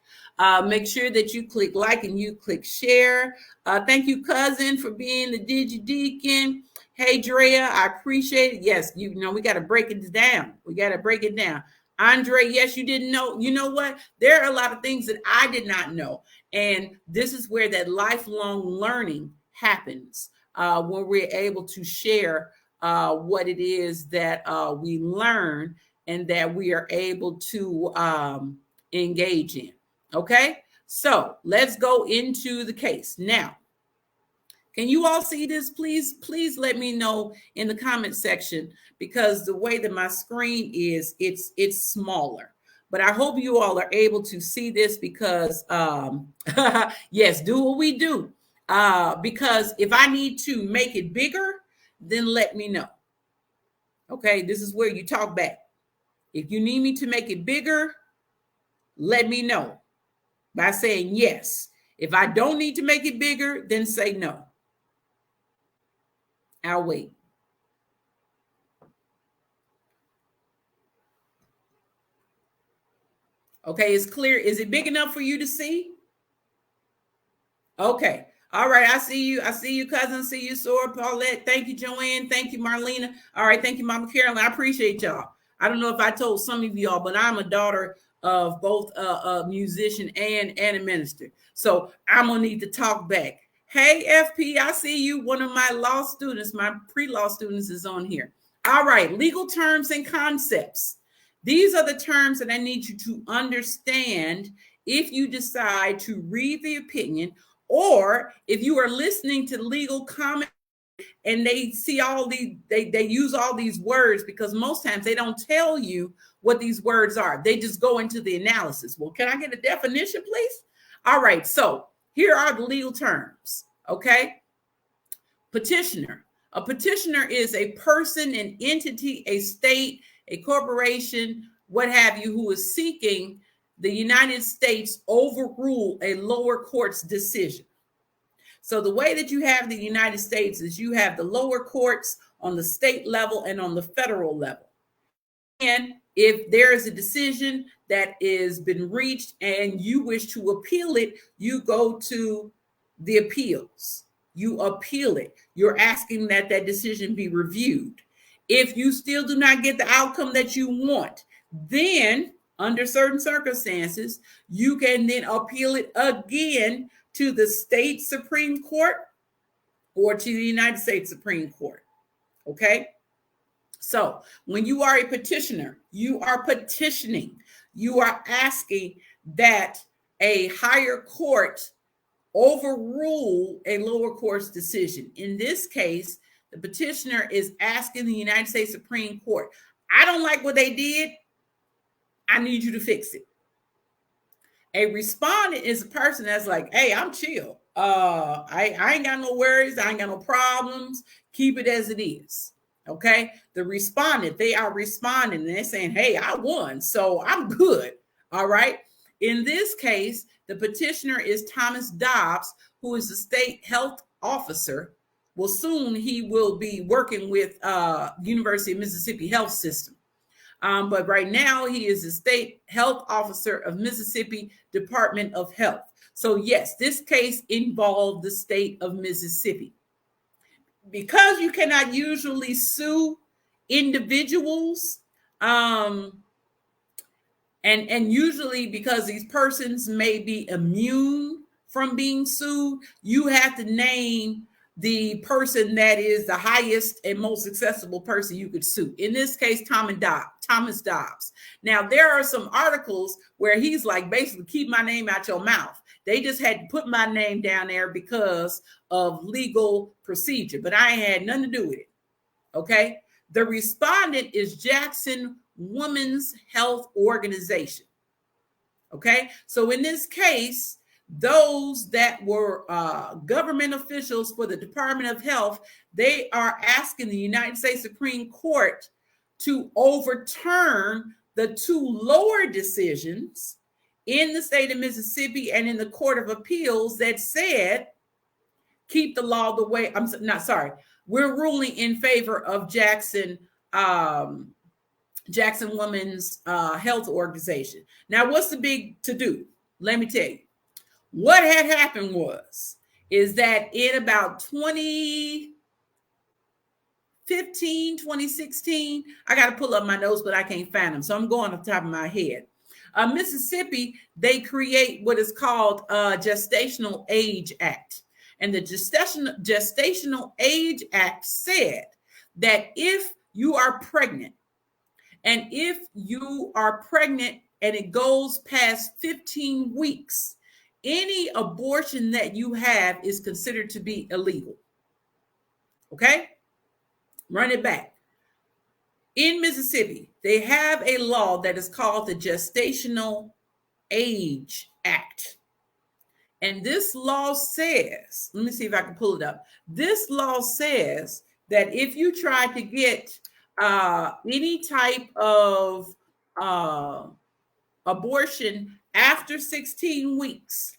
Make sure that you click like and you click share. Thank you, cousin, for being the DigiDeacon. Hey, Drea, I appreciate it. Yes, we got to break it down. We got to break it down. Andre, yes, you didn't know. You know what? There are a lot of things that I did not know. And this is where that lifelong learning happens when we're able to share what it is that we learn and that we are able to engage in. Okay, so let's go into the case. Now, can you all see this? Please let me know in the comment section, because the way that my screen is, it's smaller. But I hope you all are able to see this because, yes, do what we do. Because if I need to make it bigger, then let me know. Okay, this is where you talk back. If you need me to make it bigger, let me know by saying yes. If I don't need to make it bigger, then say no. I'll wait. Okay, it's clear. Is it big enough for you to see? Okay. All right. I see you. I see you, cousin. See you, Sora, Paulette. Thank you, Joanne. Thank you, Marlena. All right. Thank you, Mama Carolyn. I appreciate y'all. I don't know if I told some of y'all, but I'm a daughter of both a musician and a minister. So I'm going to need to talk back. Hey, FP, I see you. One of my law students, my pre-law students is on here. All right. Legal terms and concepts. These are the terms that I need you to understand if you decide to read the opinion, or if you are listening to legal comment and they see all these, they use all these words, because most times they don't tell you what these words are. They just go into the analysis. Well, can I get a definition, please? All right. So here are the legal terms. Okay. Petitioner. A petitioner is a person, an entity, a state, a corporation, what have you, who is seeking the United States overrule a lower court's decision. So the way that you have the United States is you have the lower courts on the state level and on the federal level. And if there is a decision that has been reached and you wish to appeal it, you go to the appeals. You appeal it. You're asking that that decision be reviewed. If you still do not get the outcome that you want, then under certain circumstances, you can then appeal it again to the state Supreme Court or to the United States Supreme Court. Okay? So when you are a petitioner, you are petitioning. You are asking that a higher court overrule a lower court's decision. In this case, the petitioner is asking the United States Supreme Court, I don't like what they did. I need you to fix it. A respondent is a person that's like, hey, I'm chill. I ain't got no worries. I ain't got no problems. Keep it as it is. Okay. The respondent, they are responding and they're saying, hey, I won, so I'm good. All right. In this case, the petitioner is Thomas Dobbs, who is the state health officer. Well, soon he will be working with University of Mississippi Health System. But right now he is the state health officer of Mississippi Department of Health. So yes, this case involved the state of Mississippi. Because you cannot usually sue individuals, and usually because these persons may be immune from being sued, you have to name the person that is the highest and most accessible person you could sue. In this case, Thomas Dobbs. Now, there are some articles where he's like, basically, keep my name out your mouth. They just had to put my name down there because of legal procedure, but I ain't had nothing to do with it. Okay. The respondent is Jackson Women's Health Organization. Okay. So in this case, those that were government officials for the Department of Health, they are asking the United States Supreme Court to overturn the two lower decisions in the state of Mississippi and in the Court of Appeals that said, keep the law the way, we're ruling in favor of Jackson Women's Health Organization. Now, what's the big to do? Let me tell you. What had happened is that in about 2016, I got to pull up my notes, but I can't find them. So I'm going off the top of my head. Mississippi, they create what is called Gestational Age Act. And the Gestational Age Act said that if you are pregnant, and if you are pregnant and it goes past 15 weeks, any abortion that you have is considered to be illegal. Okay? Run it back. In Mississippi, they have a law that is called the Gestational Age Act. And this law says, let me see if I can pull it up. This law says that if you try to get any type of abortion after 16 weeks,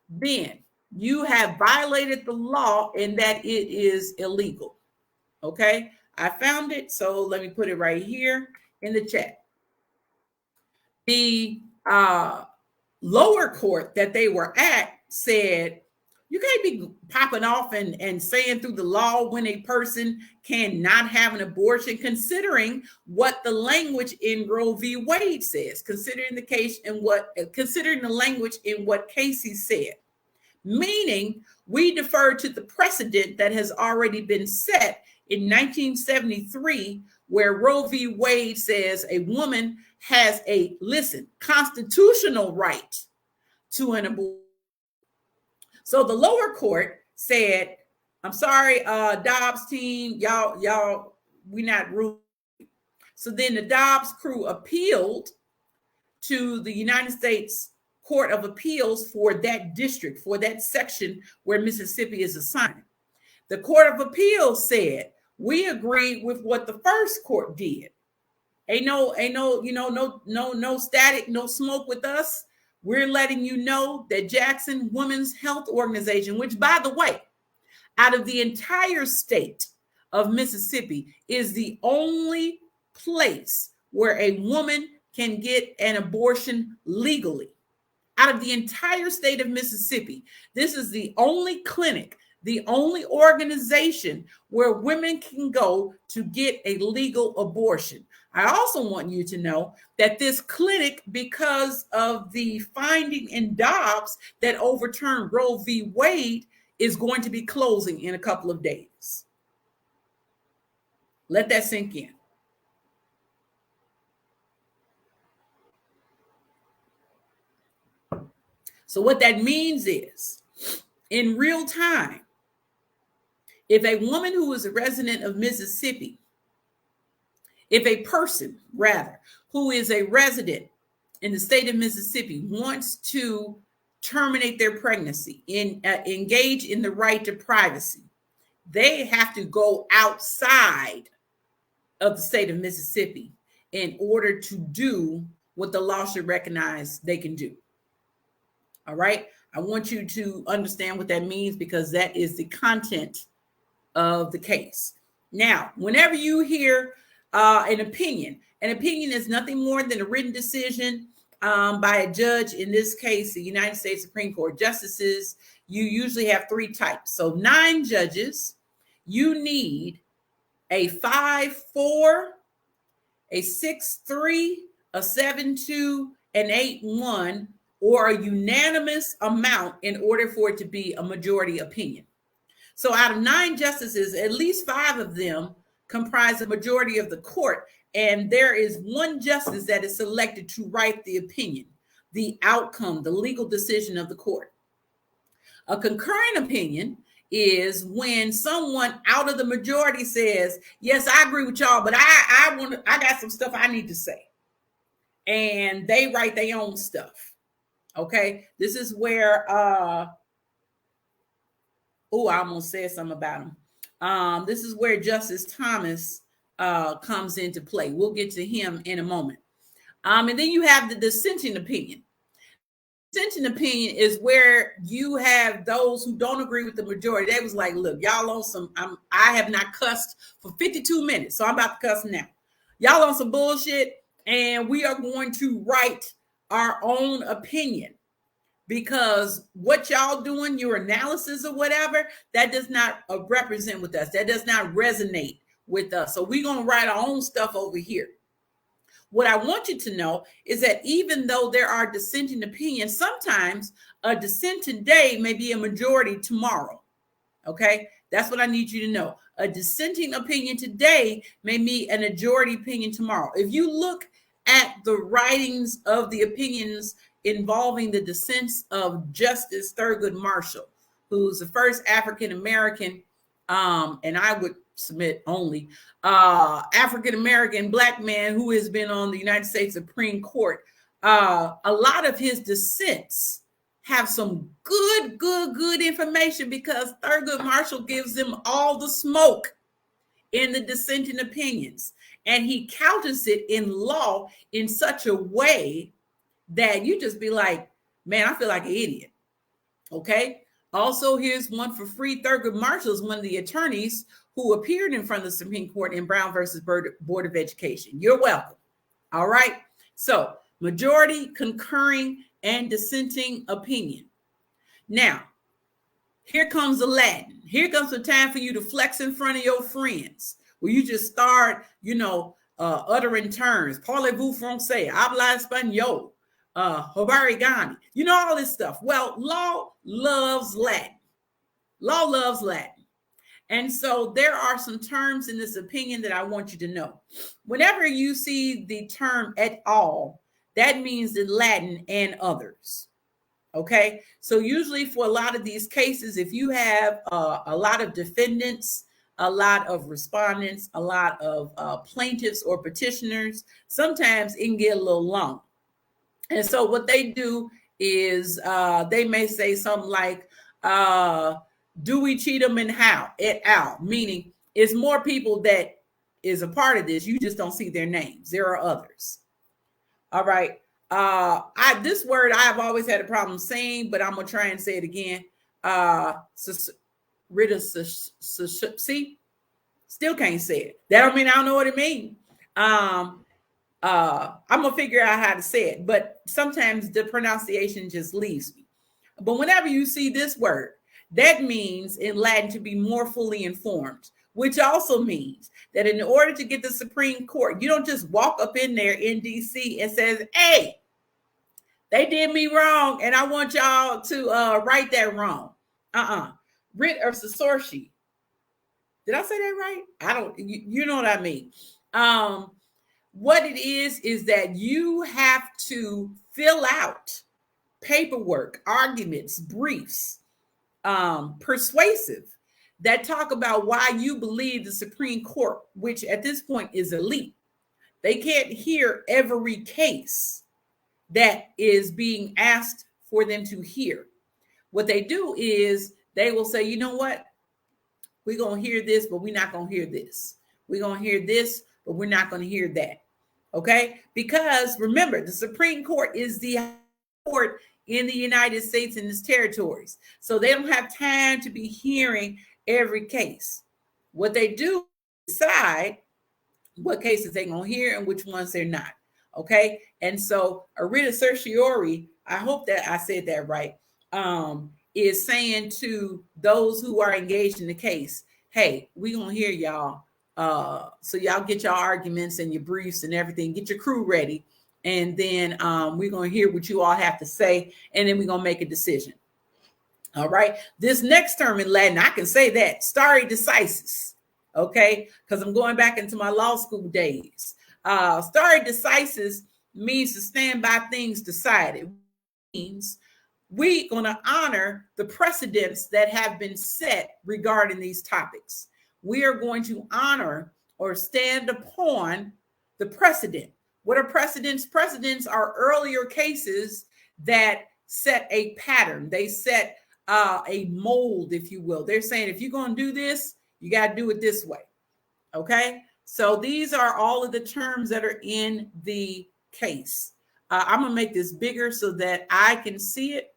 then you have violated the law and that it is illegal. Okay, I found it, so let me put it right here in the chat. The lower court that they were at said, you can't be popping off and saying through the law when a person cannot have an abortion, considering what the language in Roe v. Wade says, considering the language in what Casey said, meaning we defer to the precedent that has already been set in 1973, where Roe v. Wade says a woman has a, constitutional right to an abortion. So the lower court said, I'm sorry, Dobbs team, y'all, we not ruling. So then the Dobbs crew appealed to the United States Court of Appeals for that district, for that section where Mississippi is assigned. The Court of Appeals said, we agreed with what the first court did. Ain't no static, no smoke with us. we're letting you know that Jackson Women's Health Organization, which, by the way, out of the entire state of Mississippi, is the only place where a woman can get an abortion legally. Out of the entire state of Mississippi, this is the only clinic, the only organization where women can go to get a legal abortion. I also want you to know that this clinic, because of the finding in Dobbs that overturned Roe v. Wade, is going to be closing in a couple of days. Let that sink in. So what that means is, in real time, if a woman who is a resident of Mississippi, if a person, rather, who is a resident in the state of Mississippi wants to terminate their pregnancy, engage in the right to privacy, they have to go outside of the state of Mississippi in order to do what the law should recognize they can do. All right. I want you to understand what that means, because that is the content of the case. Now, whenever you hear an opinion is nothing more than a written decision by a judge. In this case, the United States Supreme Court justices. You usually have three types. So 9 judges. You need a 5-4, a 6-3, a 7-2, an 8-1, or a unanimous amount in order for it to be a majority opinion. So out of 9 justices, at least 5 of them comprise a majority of the court, and there is 1 justice that is selected to write the opinion, the outcome, the legal decision of the court. A concurring opinion is when someone out of the majority says, yes, I agree with y'all, but I got some stuff I need to say. And they write their own stuff. Okay, this is where I almost said something about him. This is where Justice Thomas comes into play. We'll get to him in a moment. And then you have the dissenting opinion. Dissenting opinion is where you have those who don't agree with the majority. They was like, look, y'all on some, I have not cussed for 52 minutes, so I'm about to cuss now. Y'all on some bullshit, and we are going to write our own opinion, because what y'all doing, your analysis or whatever, that does not represent with us. That does not resonate with us. So we're going to write our own stuff over here. What I want you to know is that even though there are dissenting opinions, sometimes a dissent today may be a majority tomorrow. Okay, that's what I need you to know. A dissenting opinion today may be a majority opinion tomorrow. If you look at the writings of the opinions involving the dissents of Justice Thurgood Marshall, who's the first African-American, and I would submit only African-American Black man who has been on the United States Supreme Court, a lot of his dissents have some good information, because Thurgood Marshall gives them all the smoke in the dissenting opinions. And he couches it in law in such a way that you just be like, man, I feel like an idiot. Okay. Also, here's one for free. Thurgood Marshall is one of the attorneys who appeared in front of the Supreme Court in Brown versus Board of Education. You're welcome. All right. So majority, concurring, and dissenting opinion. Now, here comes the Latin. Here comes the time for you to flex in front of your friends, where you just start, uttering terms. Parlez-vous français? Habla español? Hobarigani? All this stuff. Well, law loves Latin. Law loves Latin. And so there are some terms in this opinion that I want you to know. Whenever you see the term et al., that means in Latin and others. Okay. So usually for a lot of these cases, if you have a lot of defendants, a lot of respondents, a lot of plaintiffs or petitioners, sometimes it can get a little long. And so what they do is they may say something like, Dewey, Cheatham, and Howe, et al., meaning it's more people that is a part of this. You just don't see their names. There are others. All right. This word I have always had a problem saying, but I'm gonna try and say it again. See, still can't say it. That don't mean I don't know what it means. I'm gonna figure out how to say it, but sometimes the pronunciation just leaves me. But whenever you see this word, that means in Latin to be more fully informed, which also means that in order to get the Supreme Court, you don't just walk up in there in DC and says, hey, they did me wrong, and I want y'all to right that wrong. Writ of censorial. Did I say that right? I don't, you know what I mean. What it is that you have to fill out paperwork, arguments, briefs, persuasive, that talk about why you believe the Supreme Court, which at this point is elite. They can't hear every case that is being asked for them to hear. What they do is they will say, you know what? We're going to hear this, but we're not going to hear this. We're going to hear this, but we're not going to hear that. Okay? Because remember, the Supreme Court is the court in the United States and its territories. So they don't have time to be hearing every case. What they do is decide what cases they're going to hear and which ones they're not. Okay? And so a writ of certiorari, I hope that I said that right, is saying to those who are engaged in the case, hey, we're going to hear y'all. So y'all get your arguments and your briefs and everything, get your crew ready. And then we're going to hear what you all have to say. And then we're going to make a decision. All right. This next term in Latin, I can say that, stare decisis. Okay. Because I'm going back into my law school days. Stare decisis means to stand by things decided. It means we're going to honor the precedents that have been set regarding these topics. We are going to honor or stand upon the precedent. What are precedents? Precedents are earlier cases that set a pattern. They set a mold, if you will. They're saying, if you're going to do this, you got to do it this way. Okay? So these are all of the terms that are in the case. I'm going to make this bigger so that I can see it.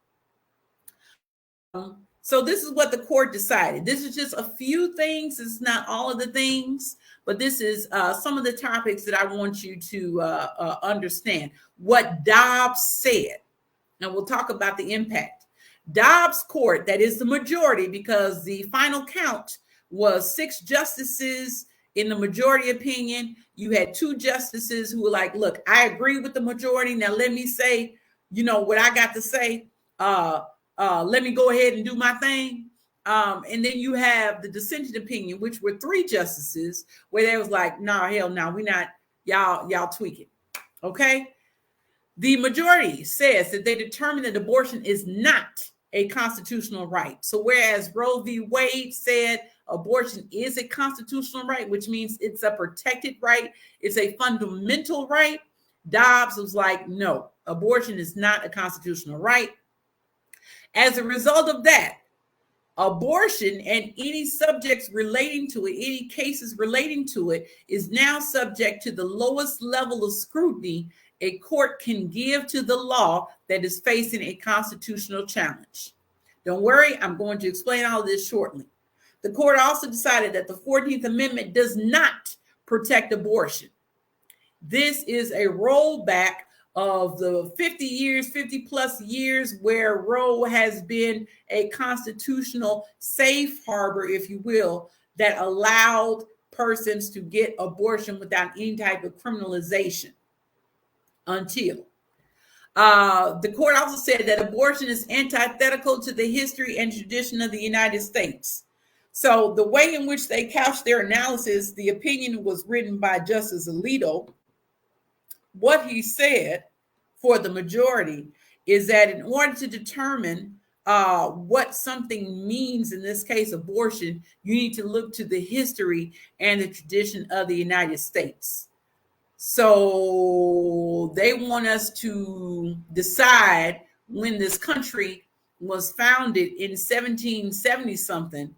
So this is what the court decided. This is just a few things. It's not all of the things, but this is some of the topics that I want you to understand. What Dobbs said, and we'll talk about the impact. Dobbs court, that is the majority, because the final count was 6 justices in the majority opinion. You had 2 justices who were like, look, I agree with the majority. Now let me say, you know, what I got to say. Let me go ahead and do my thing. And then you have the dissenting opinion, which were 3 justices, where they was like, nah, hell no, we not, y'all tweak it. Okay. The majority says that they determined that abortion is not a constitutional right. So whereas Roe v. Wade said abortion is a constitutional right, which means it's a protected right, it's a fundamental right, Dobbs was like, no, abortion is not a constitutional right. As a result of that, abortion and any subjects relating to it, any cases relating to it, is now subject to the lowest level of scrutiny a court can give to the law that is facing a constitutional challenge. Don't worry, I'm going to explain all of this shortly. The court also decided that the 14th Amendment does not protect abortion. This is a rollback of the 50 plus years where Roe has been a constitutional safe harbor, if you will, that allowed persons to get abortion without any type of criminalization until. The court also said that abortion is antithetical to the history and tradition of the United States. So the way in which they couched their analysis, the opinion was written by Justice Alito. What he said for the majority is that in order to determine what something means, in this case abortion, you need to look to the history and the tradition of the United States. So they want us to decide when this country was founded in 1770 something,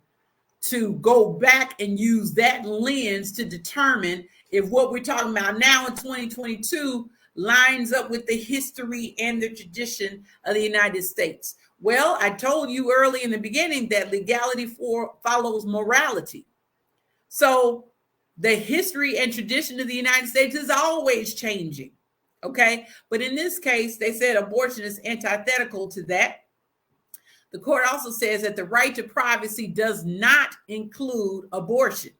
to go back and use that lens to determine if what we're talking about now in 2022 lines up with the history and the tradition of the United States? Well, I told you early in the beginning that legality follows morality. So the history and tradition of the United States is always changing. Okay. But in this case, they said abortion is antithetical to that. The court also says that the right to privacy does not include abortion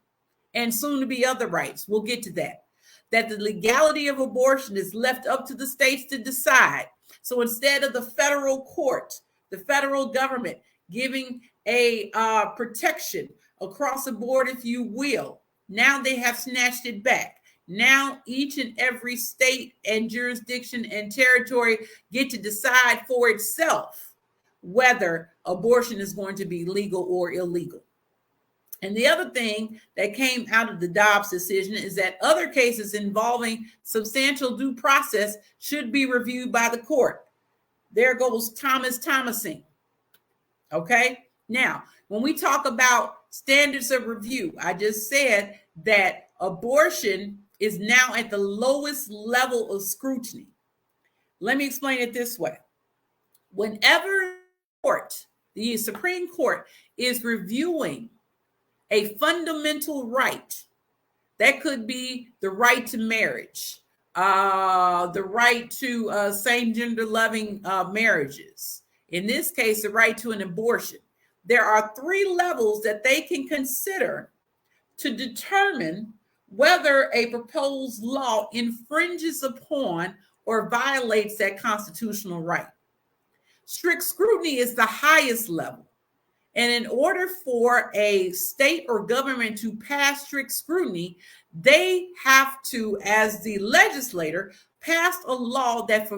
and soon to be other rights. We'll get to that. That the legality of abortion is left up to the states to decide. So instead of the federal court, the federal government giving a protection across the board, if you will, now they have snatched it back. Now each and every state and jurisdiction and territory get to decide for itself whether abortion is going to be legal or illegal. And the other thing that came out of the Dobbs decision is that other cases involving substantial due process should be reviewed by the court. There goes Thomasing. Okay. Now, when we talk about standards of review, I just said that abortion is now at the lowest level of scrutiny. Let me explain it this way. Whenever the Supreme Court is reviewing a fundamental right, that could be the right to marriage, the right to same-gender loving marriages. In this case, the right to an abortion. There are 3 levels that they can consider to determine whether a proposed law infringes upon or violates that constitutional right. Strict scrutiny is the highest level. And in order for a state or government to pass strict scrutiny, they have to, as the legislator, pass a law that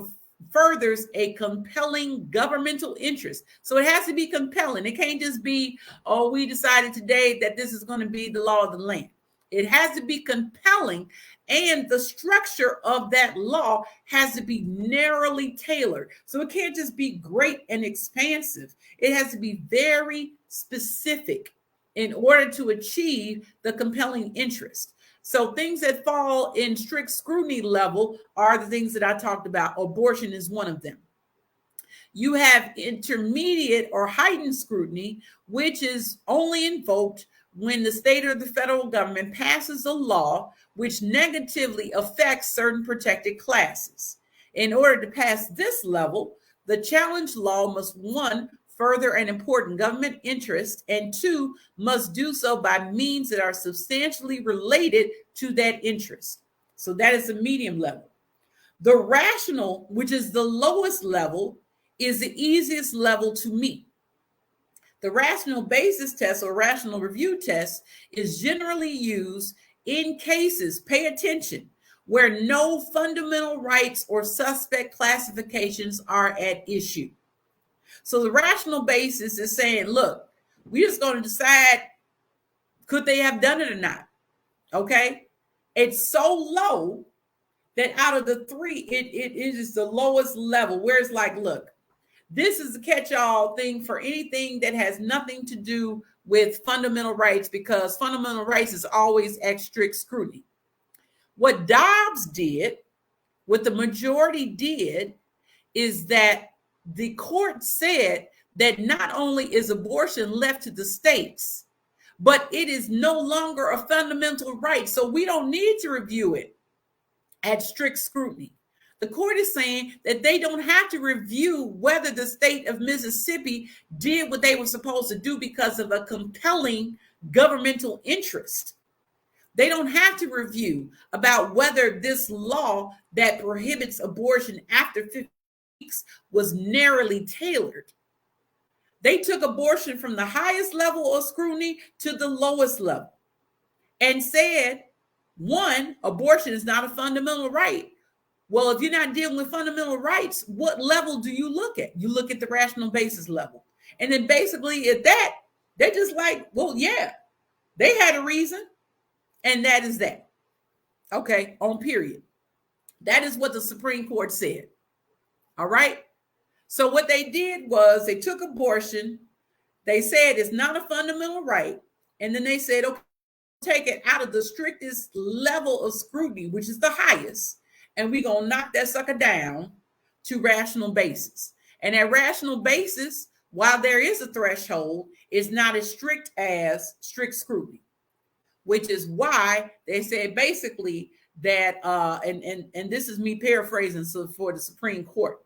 furthers a compelling governmental interest. So it has to be compelling. It can't just be, oh, we decided today that this is going to be the law of the land. It has to be compelling, and the structure of that law has to be narrowly tailored. So it can't just be great and expansive. It has to be very specific in order to achieve the compelling interest. So things that fall in strict scrutiny level are the things that I talked about. Abortion is one of them. You have intermediate or heightened scrutiny, which is only invoked when the state or the federal government passes a law which negatively affects certain protected classes. In order to pass this level, the challenge law must, 1, further an important government interest, and 2, must do so by means that are substantially related to that interest. So that is the medium level. The rational, which is the lowest level, is the easiest level to meet. The rational basis test or rational review test is generally used in cases, pay attention, where no fundamental rights or suspect classifications are at issue. So the rational basis is saying, look, we're just going to decide, could they have done it or not? Okay. It's so low that out of the 3, it is the lowest level where it's like, look, this is a catch-all thing for anything that has nothing to do with fundamental rights, because fundamental rights is always at strict scrutiny. What Dobbs did, what the majority did, is that the court said that not only is abortion left to the states, but it is no longer a fundamental right. So we don't need to review it at strict scrutiny. The court is saying that they don't have to review whether the state of Mississippi did what they were supposed to do because of a compelling governmental interest. They don't have to review about whether this law that prohibits abortion after 50 weeks was narrowly tailored. They took abortion from the highest level of scrutiny to the lowest level and said, 1, abortion is not a fundamental right. Well, if you're not dealing with fundamental rights, what level do you look at? You look at the rational basis level. And then basically at that, they're just like, well, yeah, they had a reason. And that is that. Okay, on period. That is what the Supreme Court said. All right. So what they did was they took abortion. They said it's not a fundamental right. And then they said, okay, take it out of the strictest level of scrutiny, which is the highest. and we're going to knock that sucker down to rational basis. And that rational basis, while there is a threshold, is not as strict as strict scrutiny, which is why they said basically that, and this is me paraphrasing for the Supreme Court,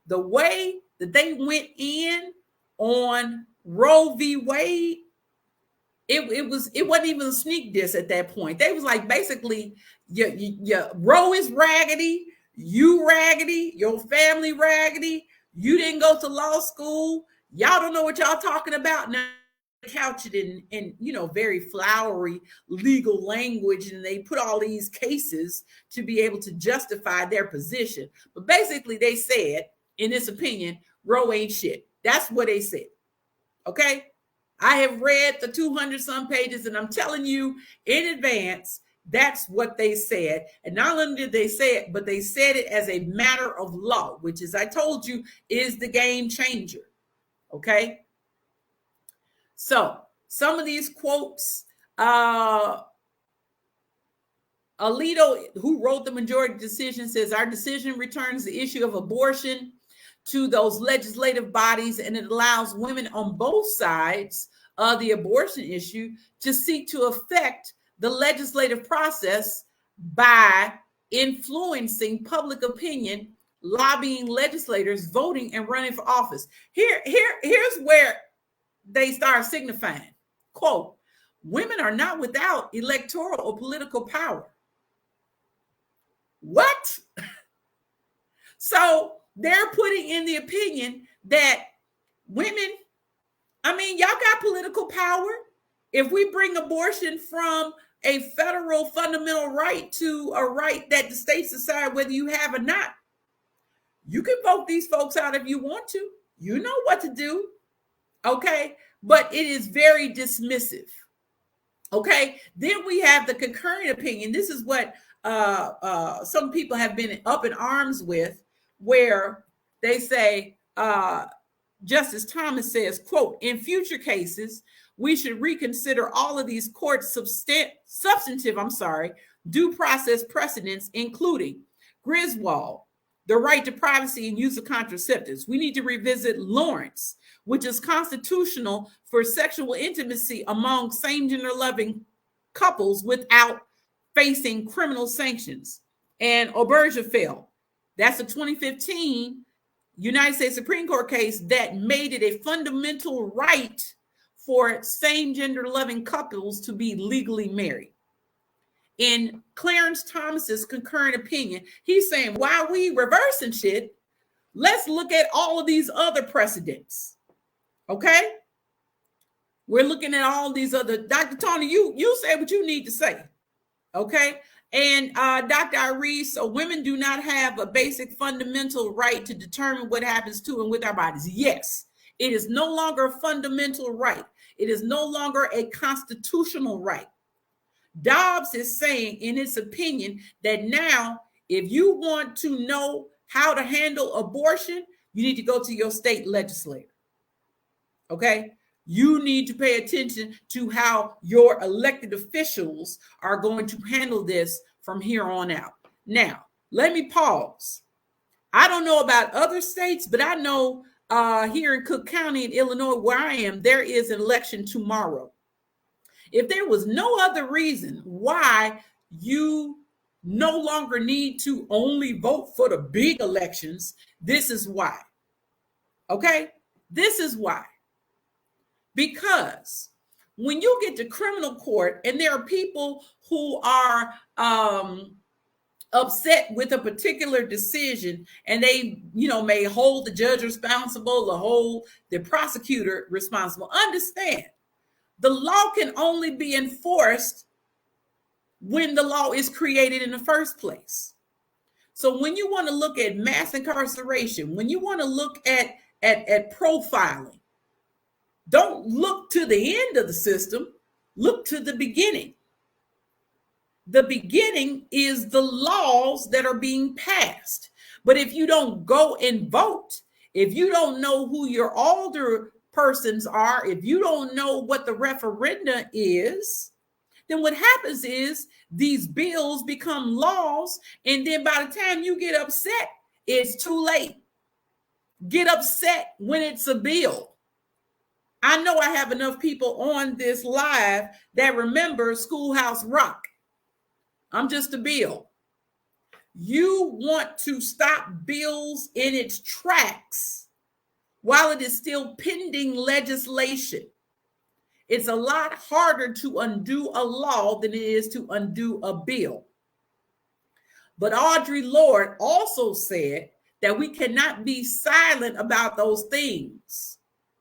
the way that they went in on Roe v. Wade, it wasn't even a sneak diss at that point. They was like, basically, your Roe is raggedy, you raggedy, your family raggedy, you didn't go to law school, y'all don't know what y'all talking about. Now couch it in very flowery legal language, and they put all these cases to be able to justify their position. But basically they said, in this opinion, Roe ain't shit. That's what they said. Okay, I have read the 200 some pages, and I'm telling you in advance, that's what they said. And not only did they say it, but they said it as a matter of law, which, as I told you, is the game changer. Okay, so some of these quotes, Alito, who wrote the majority decision, says our decision returns the issue of abortion to those legislative bodies, and it allows women on both sides of the abortion issue to seek to affect the legislative process by influencing public opinion, lobbying legislators, voting, and running for office. Here's where they start signifying, quote, women are not without electoral or political power. What? So they're putting in the opinion that women, y'all got political power. If we bring abortion from a federal fundamental right to a right that the states decide whether you have or not, you can vote these folks out if you want to. You know what to do. Okay, but it is very dismissive. Okay, then we have the concurrent opinion. This is what some people have been up in arms with, where they say, Justice Thomas says, quote, in future cases, we should reconsider all of these court substantive due process precedents, including Griswold, the right to privacy and use of contraceptives. We need to revisit Lawrence, which is constitutional for sexual intimacy among same-gender loving couples without facing criminal sanctions. And Obergefell, that's a 2015 United States Supreme Court case that made it a fundamental right for same-gender loving couples to be legally married. In Clarence Thomas's concurrent opinion, he's saying, while we reversing shit, let's look at all of these other precedents. Okay? We're looking at all these other, Dr. Tony, you say what you need to say. Okay? And Dr. Iris, so women do not have a basic fundamental right to determine what happens to and with our bodies. Yes, it is no longer a fundamental right. It is no longer a constitutional right. Dobbs is saying in his opinion that now, if you want to know how to handle abortion, you need to go to your state legislator. Okay? You need to pay attention to how your elected officials are going to handle this from here on out. Now, let me pause. I don't know about other states, but I know here in Cook County in Illinois, where I am, there is an election tomorrow. If there was no other reason why you no longer need to only vote for the big elections, this is why. Okay? This is why. Because when you get to criminal court and there are people who are upset with a particular decision, and they, may hold the judge responsible or hold the prosecutor responsible, understand the law can only be enforced when the law is created in the first place. So when you want to look at mass incarceration, when you want to look at profiling, don't look to the end of the system, look to the beginning. The beginning is the laws that are being passed. But if you don't go and vote, if you don't know who your alder persons are, if you don't know what the referenda is, then what happens is these bills become laws, and then by the time you get upset, it's too late. Get upset when it's a bill. I know I have enough people on this live that remember Schoolhouse Rock. I'm just a bill. You want to stop bills in its tracks while it is still pending legislation. It's a lot harder to undo a law than it is to undo a bill. But Audre Lorde also said that we cannot be silent about those things.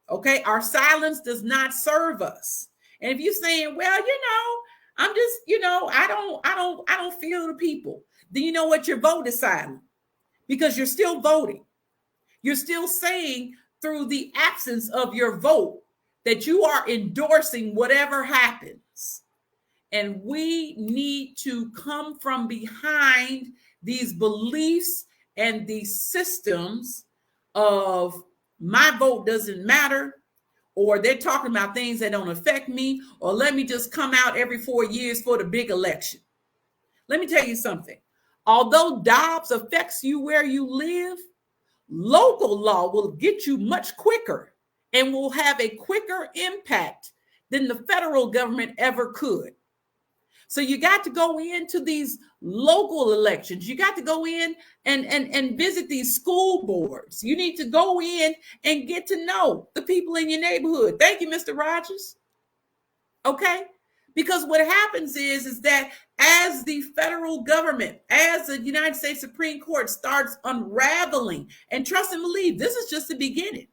Okay, our silence does not serve us. And if you're saying, well, I'm just, I don't feel the people, then you know what? Your vote is silent because you're still voting. You're still saying through the absence of your vote that you are endorsing whatever happens. And we need to come from behind these beliefs and these systems of my vote doesn't matter, or they're talking about things that don't affect me, or let me just come out every 4 years for the big election. Let me tell you something. Although Dobbs affects you where you live, local law will get you much quicker and will have a quicker impact than the federal government ever could. So you got to go into these local elections. You got to go in and visit these school boards. You need to go in and get to know the people in your neighborhood. Thank you, Mr. Rogers. Okay? Because what happens is that as the federal government, as the United States Supreme Court starts unraveling, and trust and believe, this is just the beginning.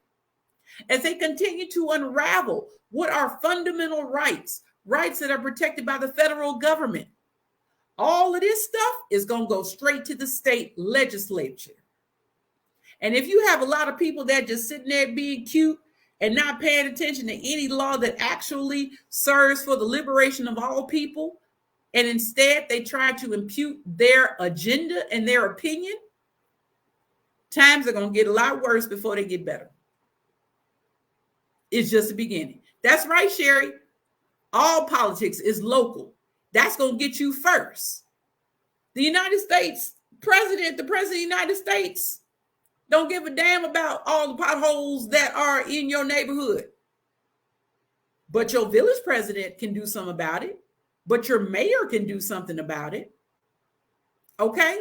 As they continue to unravel what are fundamental rights that are protected by the federal government, all of this stuff is going to go straight to the state legislature. And if you have a lot of people that just sitting there being cute and not paying attention to any law that actually serves for the liberation of all people, and instead they try to impute their agenda and their opinion, times are going to get a lot worse before they get better. It's just the beginning. That's right, Sherry. All politics is local. That's going to get you first. The United States president, the president of the United States, don't give a damn about all the potholes that are in your neighborhood. But your village president can do something about it. But your mayor can do something about it. Okay?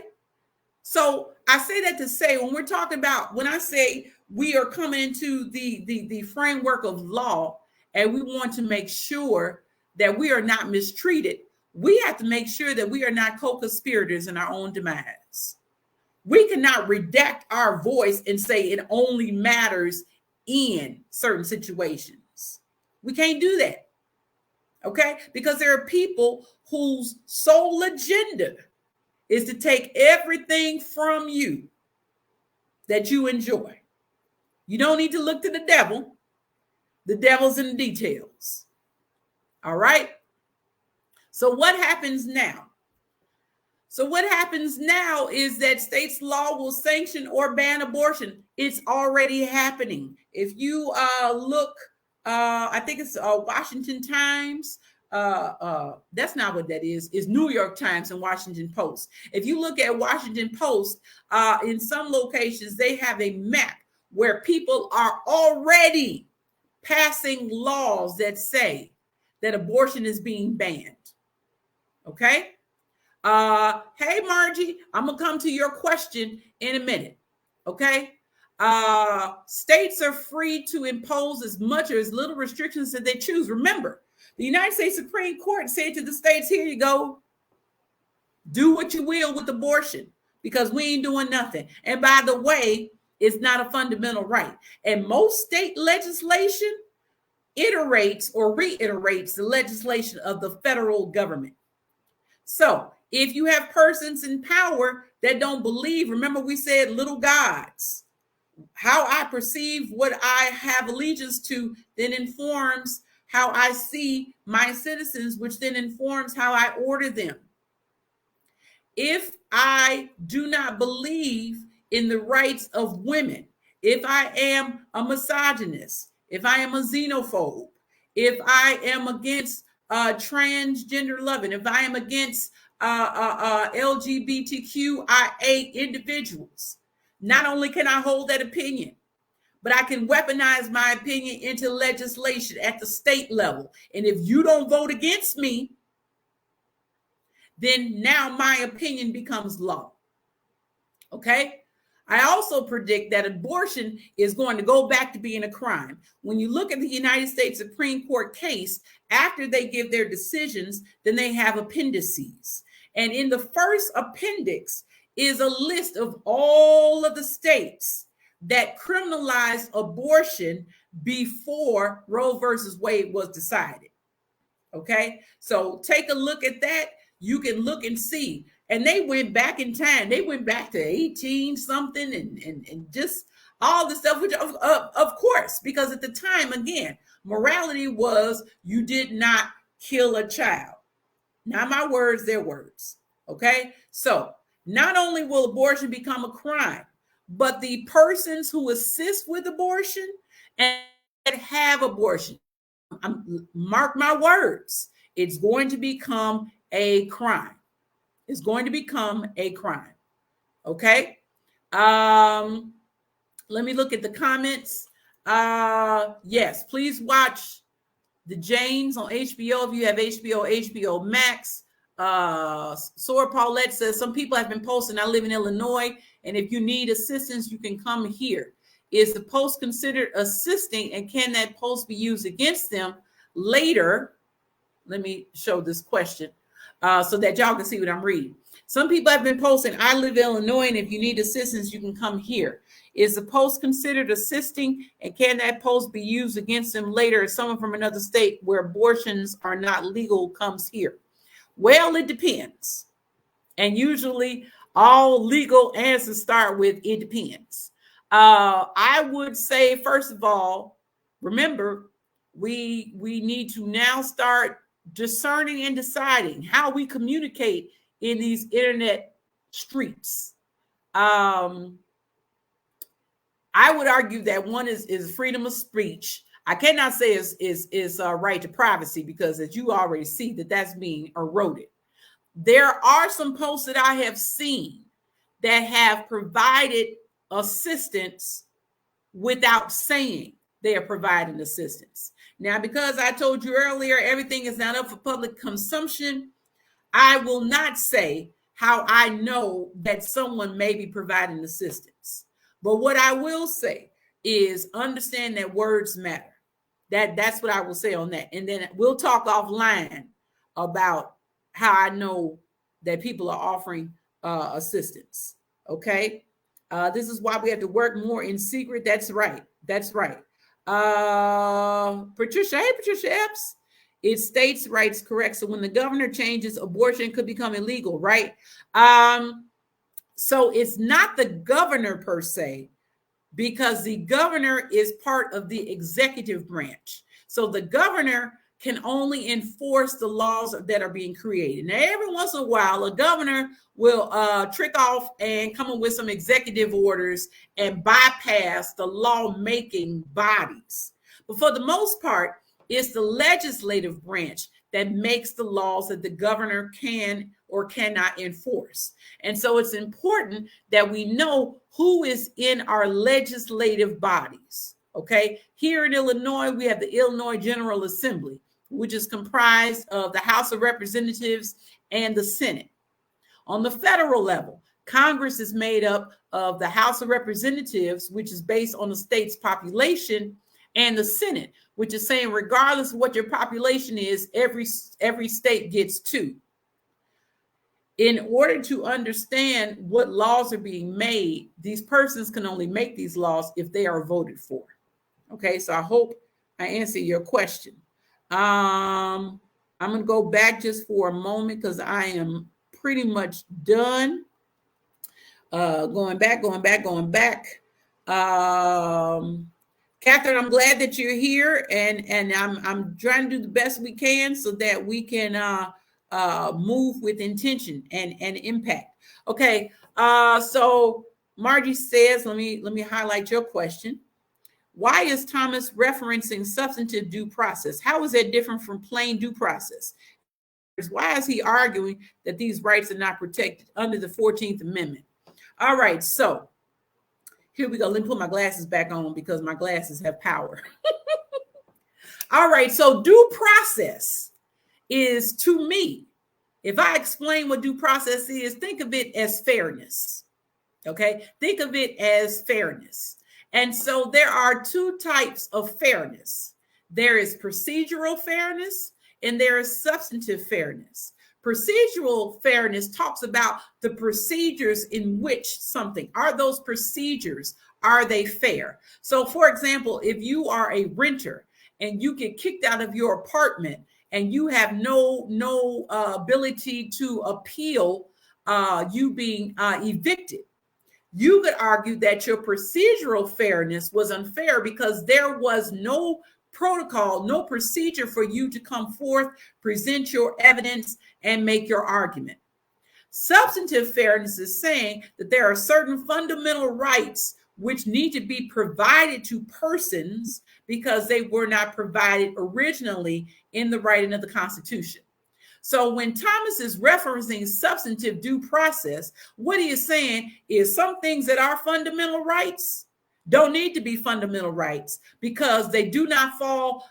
So I say that to say, when I say we are coming into the framework of law, and we want to make sure that we are not mistreated, we have to make sure that we are not co-conspirators in our own demise. We cannot redact our voice and say it only matters in certain situations. We can't do that. Okay? Because there are people whose sole agenda is to take everything from you that you enjoy. You don't need to look to the devil. The devil's in the details. All right? So what happens now? So what happens now is that states' law will sanction or ban abortion. It's already happening. If you look, I think it's Washington Times. That's not what that is. It's New York Times and Washington Post. If you look at Washington Post, in some locations, they have a map where people are already passing laws that say that abortion is being banned. Okay? Hey, Margie, I'm going to come to your question in a minute. Okay? States are free to impose as much or as little restrictions as they choose. Remember, the United States Supreme Court said to the states, here you go. Do what you will with abortion because we ain't doing nothing. And by the way, it's not a fundamental right. And most state legislation iterates or reiterates the legislation of the federal government. So if you have persons in power that don't believe, remember we said little gods, how I perceive what I have allegiance to then informs how I see my citizens, which then informs how I order them. If I do not believe in the rights of women, if I am a misogynist, if I am a xenophobe, if I am against transgender loving, if I am against LGBTQIA individuals, not only can I hold that opinion, but I can weaponize my opinion into legislation at the state level. And if you don't vote against me, then now my opinion becomes law. Okay? I also predict that abortion is going to go back to being a crime. When you look at the United States Supreme Court case, after they give their decisions, then they have appendices. And in the first appendix is a list of all of the states that criminalized abortion before Roe versus Wade was decided. Okay, so take a look at that. You can look and see. And they went back in time. They went back to 18 something and just all the stuff, which of course, because at the time, again, morality was you did not kill a child. Not my words, their words. Okay, so not only will abortion become a crime, but the persons who assist with abortion and have abortion, mark my words, it's going to become a crime. It's going to become a crime. Okay. Let me look at the comments. Yes, please watch The Janes on HBO if you have HBO Max. Sora Paulette says some people have been posting, I live in Illinois, and if you need assistance, you can come here. Is the post considered assisting, and can that post be used against them later? Let me show this question so that y'all can see what I'm reading. Some people have been posting, I live in Illinois, and if you need assistance, you can come here. Is the post considered assisting, and can that post be used against them later if someone from another state where abortions are not legal comes here? Well, it depends. And usually all legal answers start with it depends. I would say, first of all, remember, we need to now start discerning and deciding how we communicate in these internet streets. I would argue that one is freedom of speech. I cannot say is right to privacy, because as you already see that's being eroded. There are some posts that I have seen that have provided assistance without saying they are providing assistance. Now, because I told you earlier, everything is not up for public consumption, I will not say how I know that someone may be providing assistance. But what I will say is understand that words matter. That's what I will say on that. And then we'll talk offline about how I know that people are offering assistance. Okay. This is why we have to work more in secret. That's right. That's right. Patricia, hey, Patricia Epps. It states rights, correct. So when the governor changes, abortion could become illegal, right? So it's not the governor per se, because the governor is part of the executive branch. So the governor can only enforce the laws that are being created. Now, every once in a while, a governor will trick off and come up with some executive orders and bypass the lawmaking bodies. But for the most part, it's the legislative branch that makes the laws that the governor can or cannot enforce. And so it's important that we know who is in our legislative bodies. Okay. Here in Illinois, we have the Illinois General Assembly, which is comprised of the House of Representatives and the Senate. On the federal level, Congress is made up of the House of Representatives, which is based on the state's population, and the Senate, which is saying regardless of what your population is, every state gets two. In order to understand what laws are being made, these persons can only make these laws if they are voted for. Okay, so I hope I answer your question. I'm going to go back just for a moment because I am pretty much done. Going back. Catherine, I'm glad that you're here, and I'm trying to do the best we can so that we can move with intention and impact. Okay, so Margie says, let me highlight your question. Why is Thomas referencing substantive due process? How is that different from plain due process? Why is he arguing that these rights are not protected under the 14th Amendment? All right, so here we go. Let me put my glasses back on because my glasses have power. All right, so due process is, to me, if I explain what due process is, think of it as fairness. Okay, think of it as fairness. And so there are two types of fairness. There is procedural fairness and there is substantive fairness. Procedural fairness talks about the procedures in which something, are those procedures, are they fair? So for example, if you are a renter and you get kicked out of your apartment and you have no ability to appeal you being evicted, you could argue that your procedural fairness was unfair because there was no protocol, no procedure for you to come forth, present your evidence, and make your argument. Substantive fairness is saying that there are certain fundamental rights which need to be provided to persons because they were not provided originally in the writing of the Constitution. So when Thomas is referencing substantive due process, what he is saying is some things that are fundamental rights don't need to be fundamental rights because they do not fall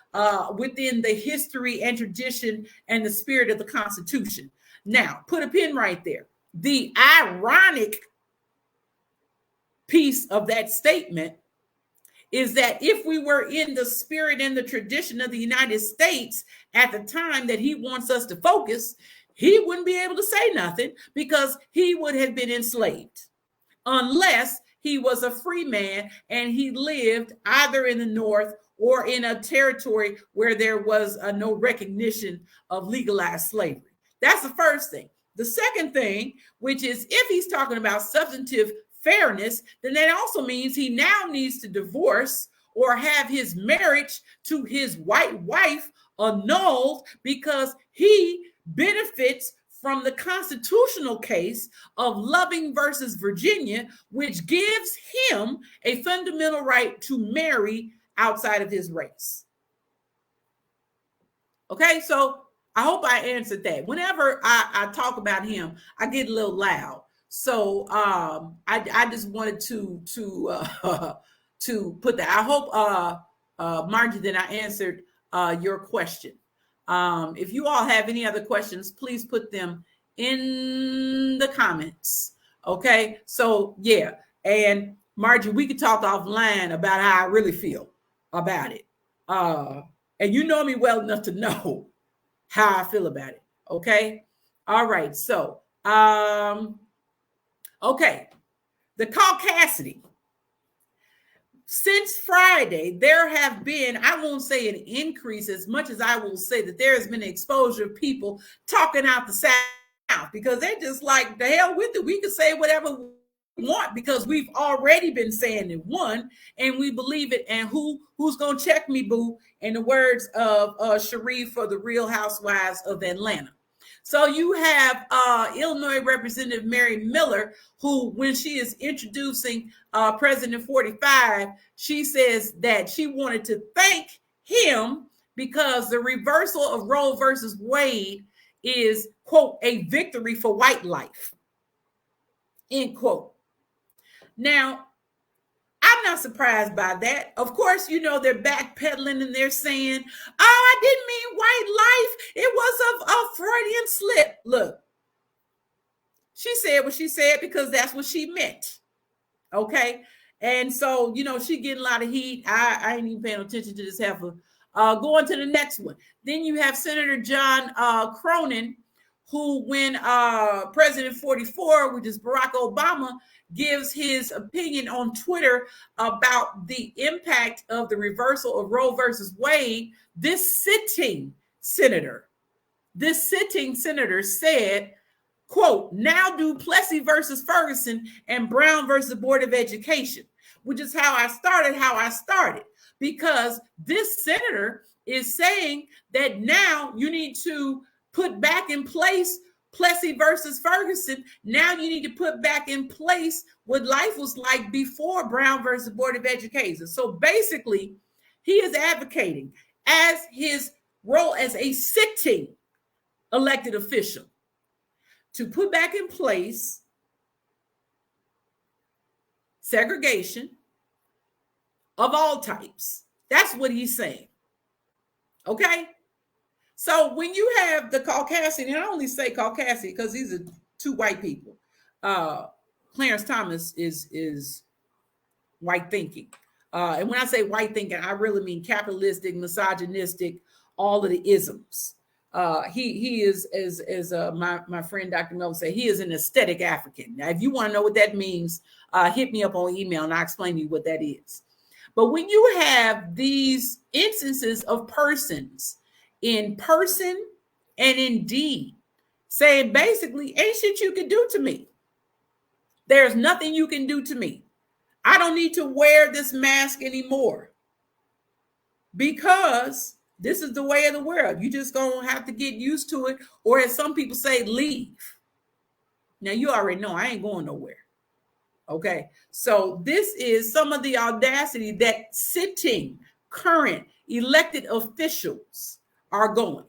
within the history and tradition and the spirit of the Constitution. Now, put a pin right there. The ironic piece of that statement is that if we were in the spirit and the tradition of the United States at the time that he wants us to focus, he wouldn't be able to say nothing because he would have been enslaved unless he was a free man and he lived either in the North or in a territory where there was no recognition of legalized slavery. That's the first thing. The second thing, which is if he's talking about substantive fairness, then that also means he now needs to divorce or have his marriage to his white wife annulled because he benefits from the constitutional case of Loving versus Virginia, which gives him a fundamental right to marry outside of his race. Okay, so I hope I answered that. Whenever I talk about him, I get a little loud. So I just wanted to put that. I hope, Margie, that I answered your question. If you all have any other questions, please put them in the comments. Okay, so yeah, and Margie, we could talk offline about how I really feel about it. And you know me well enough to know how I feel about it. Okay, all right. So okay, the caucasity. Since Friday, there have been, I won't say an increase as much as I will say that there has been an exposure of people talking out the South because they're just like, the hell with it. We can say whatever we want because we've already been saying it, one, and we believe it. And who's going to check me, boo? In the words of Sharif for the Real Housewives of Atlanta. So you have Illinois Representative Mary Miller, who, when she is introducing President 45, she says that she wanted to thank him because the reversal of Roe versus Wade is, quote, a victory for white life, end quote. Now, I'm not surprised by that. Of course, you know, they're backpedaling and they're saying, oh, I didn't mean white life. It was a Freudian slip. Look, she said what she said because that's what she meant. Okay. And so, you know, she getting a lot of heat. I ain't even paying attention to this heifer. Going to the next one. Then you have Senator John Cronin, who, when President 44, which is Barack Obama, gives his opinion on Twitter about the impact of the reversal of Roe versus Wade, this sitting senator said, quote, now du Plessis versus Ferguson and Brown versus Board of Education, which is how I started, because this senator is saying that now you need to put back in place Plessy versus Ferguson. Now you need to put back in place what life was like before Brown versus Board of Education. So basically, he is advocating as his role as a sitting elected official to put back in place segregation of all types. That's what he's saying. Okay? So when you have the Caucasian, and I only say Caucasian because these are two white people. Clarence Thomas is white thinking. And when I say white thinking, I really mean capitalistic, misogynistic, all of the isms. He is, as my friend Dr. Mel said, he is an aesthetic African. Now, if you want to know what that means, hit me up on email and I'll explain to you what that is. But when you have these instances of persons in person and in deed saying basically, ain't shit you can do to me. There's nothing you can do to me. I don't need to wear this mask anymore because this is the way of the world. You just gonna have to get used to it, or as some people say, leave. Now you already know I ain't going nowhere. Okay, so this is some of the audacity that sitting current elected officials are going.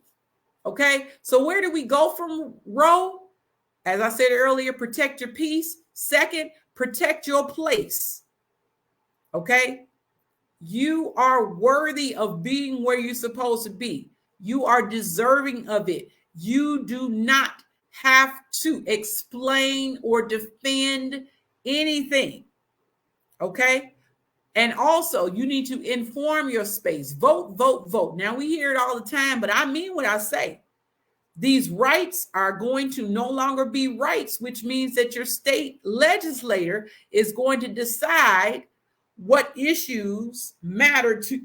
Okay, so where do we go from Roe? As I said earlier, protect your peace. Second, protect your place. Okay, you are worthy of being where you're supposed to be. You are deserving of it. You do not have to explain or defend anything. Okay. And also, you need to inform your space. Vote, vote, vote. Now, we hear it all the time, but I mean what I say. These rights are going to no longer be rights, which means that your state legislator is going to decide what issues matter to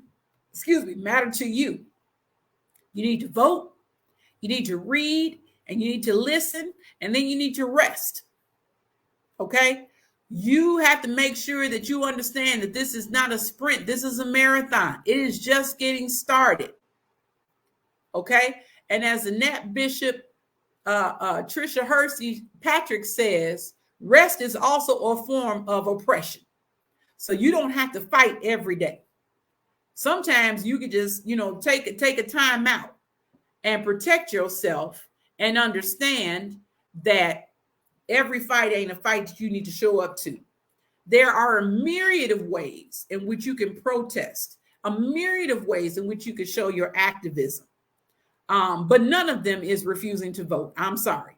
you. You need to vote, you need to read, and you need to listen, and then you need to rest. Okay? You have to make sure that you understand that this is not a sprint. This is a marathon. It is just getting started. Okay? And as Annette Bishop, Tricia Hersey Patrick says, rest is also a form of oppression. So you don't have to fight every day. Sometimes you could just, take a time out and protect yourself and understand that every fight ain't a fight that you need to show up to. There are a myriad of ways in which you can protest, a myriad of ways in which you can show your activism. But none of them is refusing to vote. I'm sorry.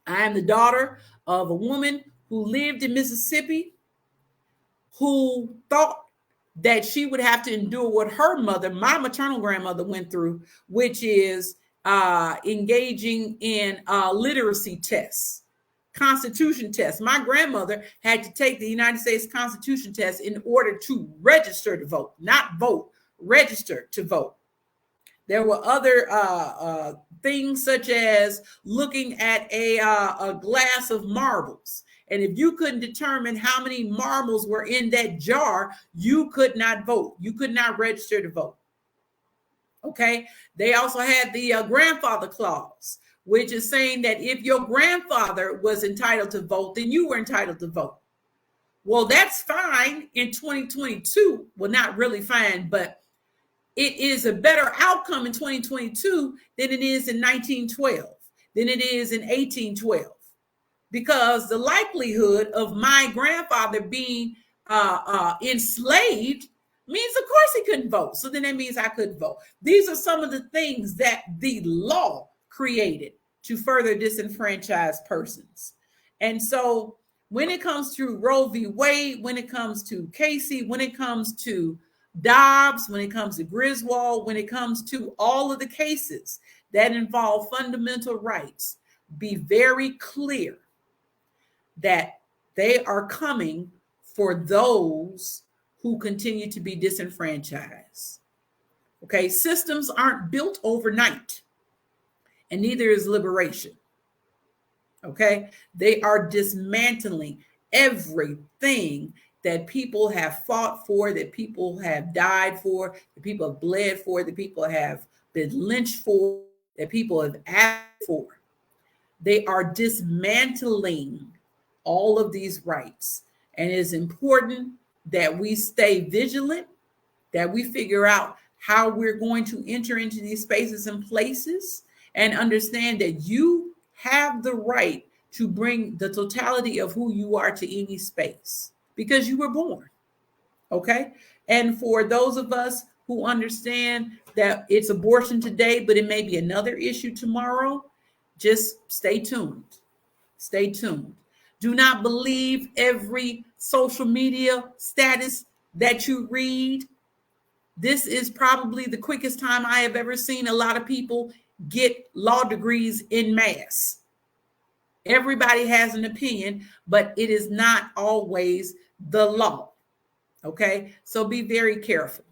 I am the daughter of a woman who lived in Mississippi, who thought that she would have to endure what her mother, my maternal grandmother, went through, which is engaging in literacy tests, Constitution tests. My grandmother had to take the United States Constitution test in order to register to vote, not vote, register to vote. There were other things such as looking at a glass of marbles. And if you couldn't determine how many marbles were in that jar, you could not vote. You could not register to vote. Okay. They also had the grandfather clause, which is saying that if your grandfather was entitled to vote, then you were entitled to vote. Well, that's fine in 2022. Well, not really fine, but it is a better outcome in 2022 than it is in 1912, than it is in 1812. Because the likelihood of my grandfather being enslaved means, of course, he couldn't vote. So then that means I couldn't vote. These are some of the things that the law created to further disenfranchise persons. And so when it comes to Roe v. Wade, when it comes to Casey, when it comes to Dobbs, when it comes to Griswold, when it comes to all of the cases that involve fundamental rights, be very clear that they are coming for those who continue to be disenfranchised. Okay, systems aren't built overnight, and neither is liberation. Okay, they are dismantling everything that people have fought for, that people have died for, that people have bled for, that people have been lynched for, that people have asked for. They are dismantling all of these rights. And it is important that we stay vigilant, that we figure out how we're going to enter into these spaces and places, and understand that you have the right to bring the totality of who you are to any space because you were born. Okay. And for those of us who understand that it's abortion today, but it may be another issue tomorrow, just stay tuned. Stay tuned. Do not believe every social media status that you read. This is probably the quickest time I have ever seen a lot of people get law degrees in mass. Everybody has an opinion, but it is not always the law. Okay, so be very careful.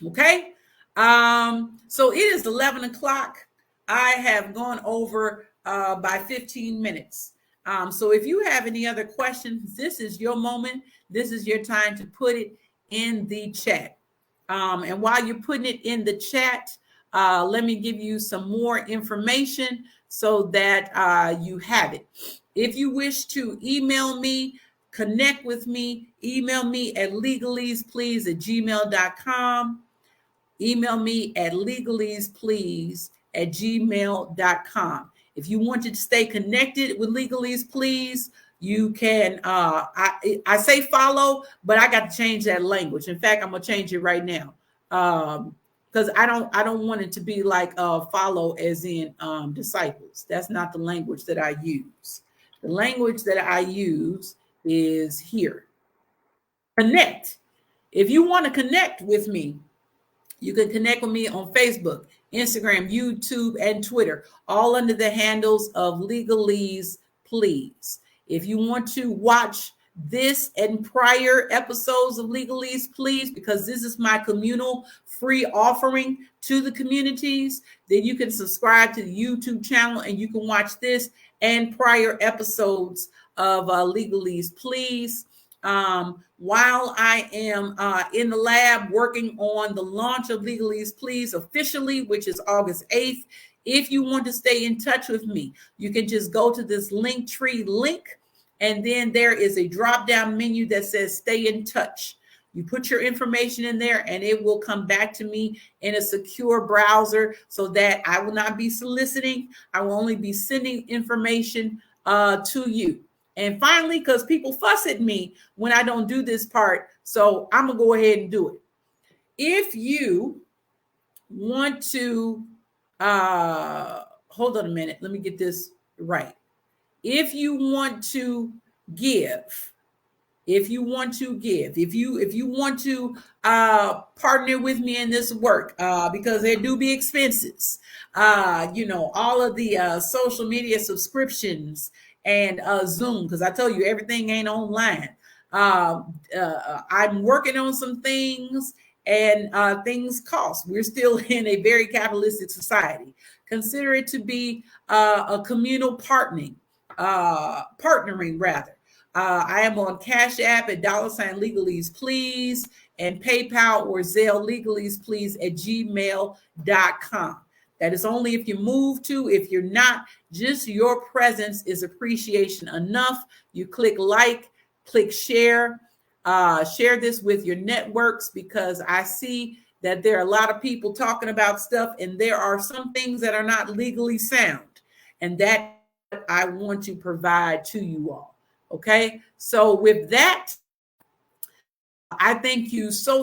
Okay, so it is 11 o'clock. I have gone over by 15 minutes. So if you have any other questions, this is your moment. This is your time to put it in the chat. And while you're putting it in the chat, let me give you some more information so that you have it. If you wish to email me, connect with me, email me at legaleseplease@gmail.com. Email me at legaleseplease@gmail.com. If you want to stay connected with Legalese Please, you can, I say follow, but I got to change that language. In fact, I'm going to change it right now. Because I don't want it to be like follow as in disciples. That's not the language that I use. The language that I use is here. Connect. If you want to connect with me, you can connect with me on Facebook, Instagram, YouTube, and Twitter, all under the handles of Legalese Please. If you want to watch this and prior episodes of Legalese Please, because this is my communal free offering to the communities, then you can subscribe to the YouTube channel and you can watch this and prior episodes of Legalese Please. While I am in the lab working on the launch of Legalese Please officially, which is August 8th, if you want to stay in touch with me, you can just go to this Linktree link, and then there is a drop-down menu that says stay in touch. You put your information in there and it will come back to me in a secure browser so that I will not be soliciting. I will only be sending information to you. And finally, because people fuss at me when I don't do this part, so I'm going to go ahead and do it. If you want to, hold on a minute, let me get this right. If you want to give, if you want to partner with me in this work, because there do be expenses, all of the social media subscriptions and Zoom, because I tell you everything ain't online. I'm working on some things, and things cost. We're still in a very capitalistic society. Consider it to be a communal partnering rather. I am on Cash App at $ Legalese Please, and PayPal or Zelle legaleseplease@gmail.com. That is only if you move to. If you're not, just your presence is appreciation enough. You click like, click share, share this with your networks, because I see that there are a lot of people talking about stuff, and there are some things that are not legally sound, and that I want to provide to you all. Okay, so with that, I thank you so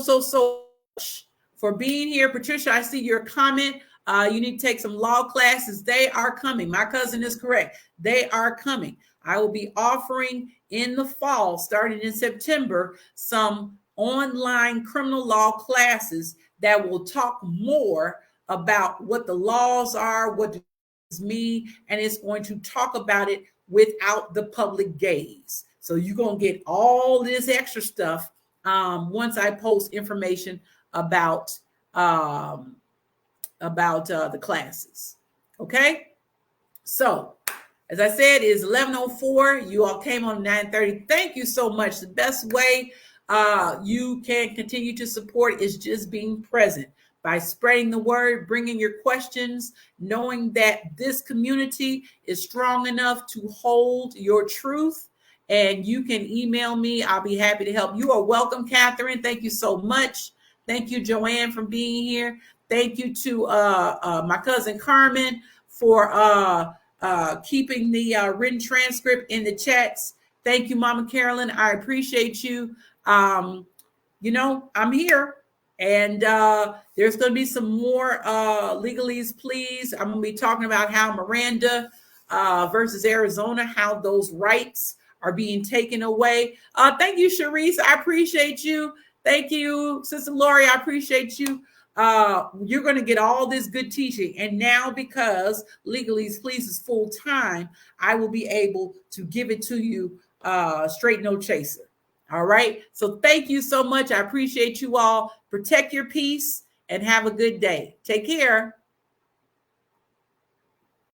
much for being here. Patricia, I see your comment. You need to take some law classes. They are coming. My cousin is correct. They are coming. I will be offering in the fall, starting in September, some online criminal law classes that will talk more about what the laws are, what does it mean, and it's going to talk about it without the public gaze. So you're going to get all this extra stuff once I post information about the classes. Okay, so as I said, it's 11:04. You all came on 9:30. Thank you so much. The best way you can continue to support is just being present. by spreading the word, bringing your questions, knowing that this community is strong enough to hold your truth. And you can email me. I'll be happy to help. You are welcome, Catherine. Thank you so much. Thank you, Joanne, for being here. Thank you to my cousin Carmen for keeping the written transcript in the chats. Thank you, Mama Carolyn. I appreciate you. I'm here. And there's going to be some more legalese, please. I'm going to be talking about how Miranda versus Arizona, how those rights are being taken away. Thank you, Sharice. I appreciate you. Thank you, Sister Lori. I appreciate you. You're going to get all this good teaching. And now, because Legalese Please is full time, I will be able to give it to you straight, no chaser. All right. So thank you so much. I appreciate you all. Protect your peace and have a good day. Take care.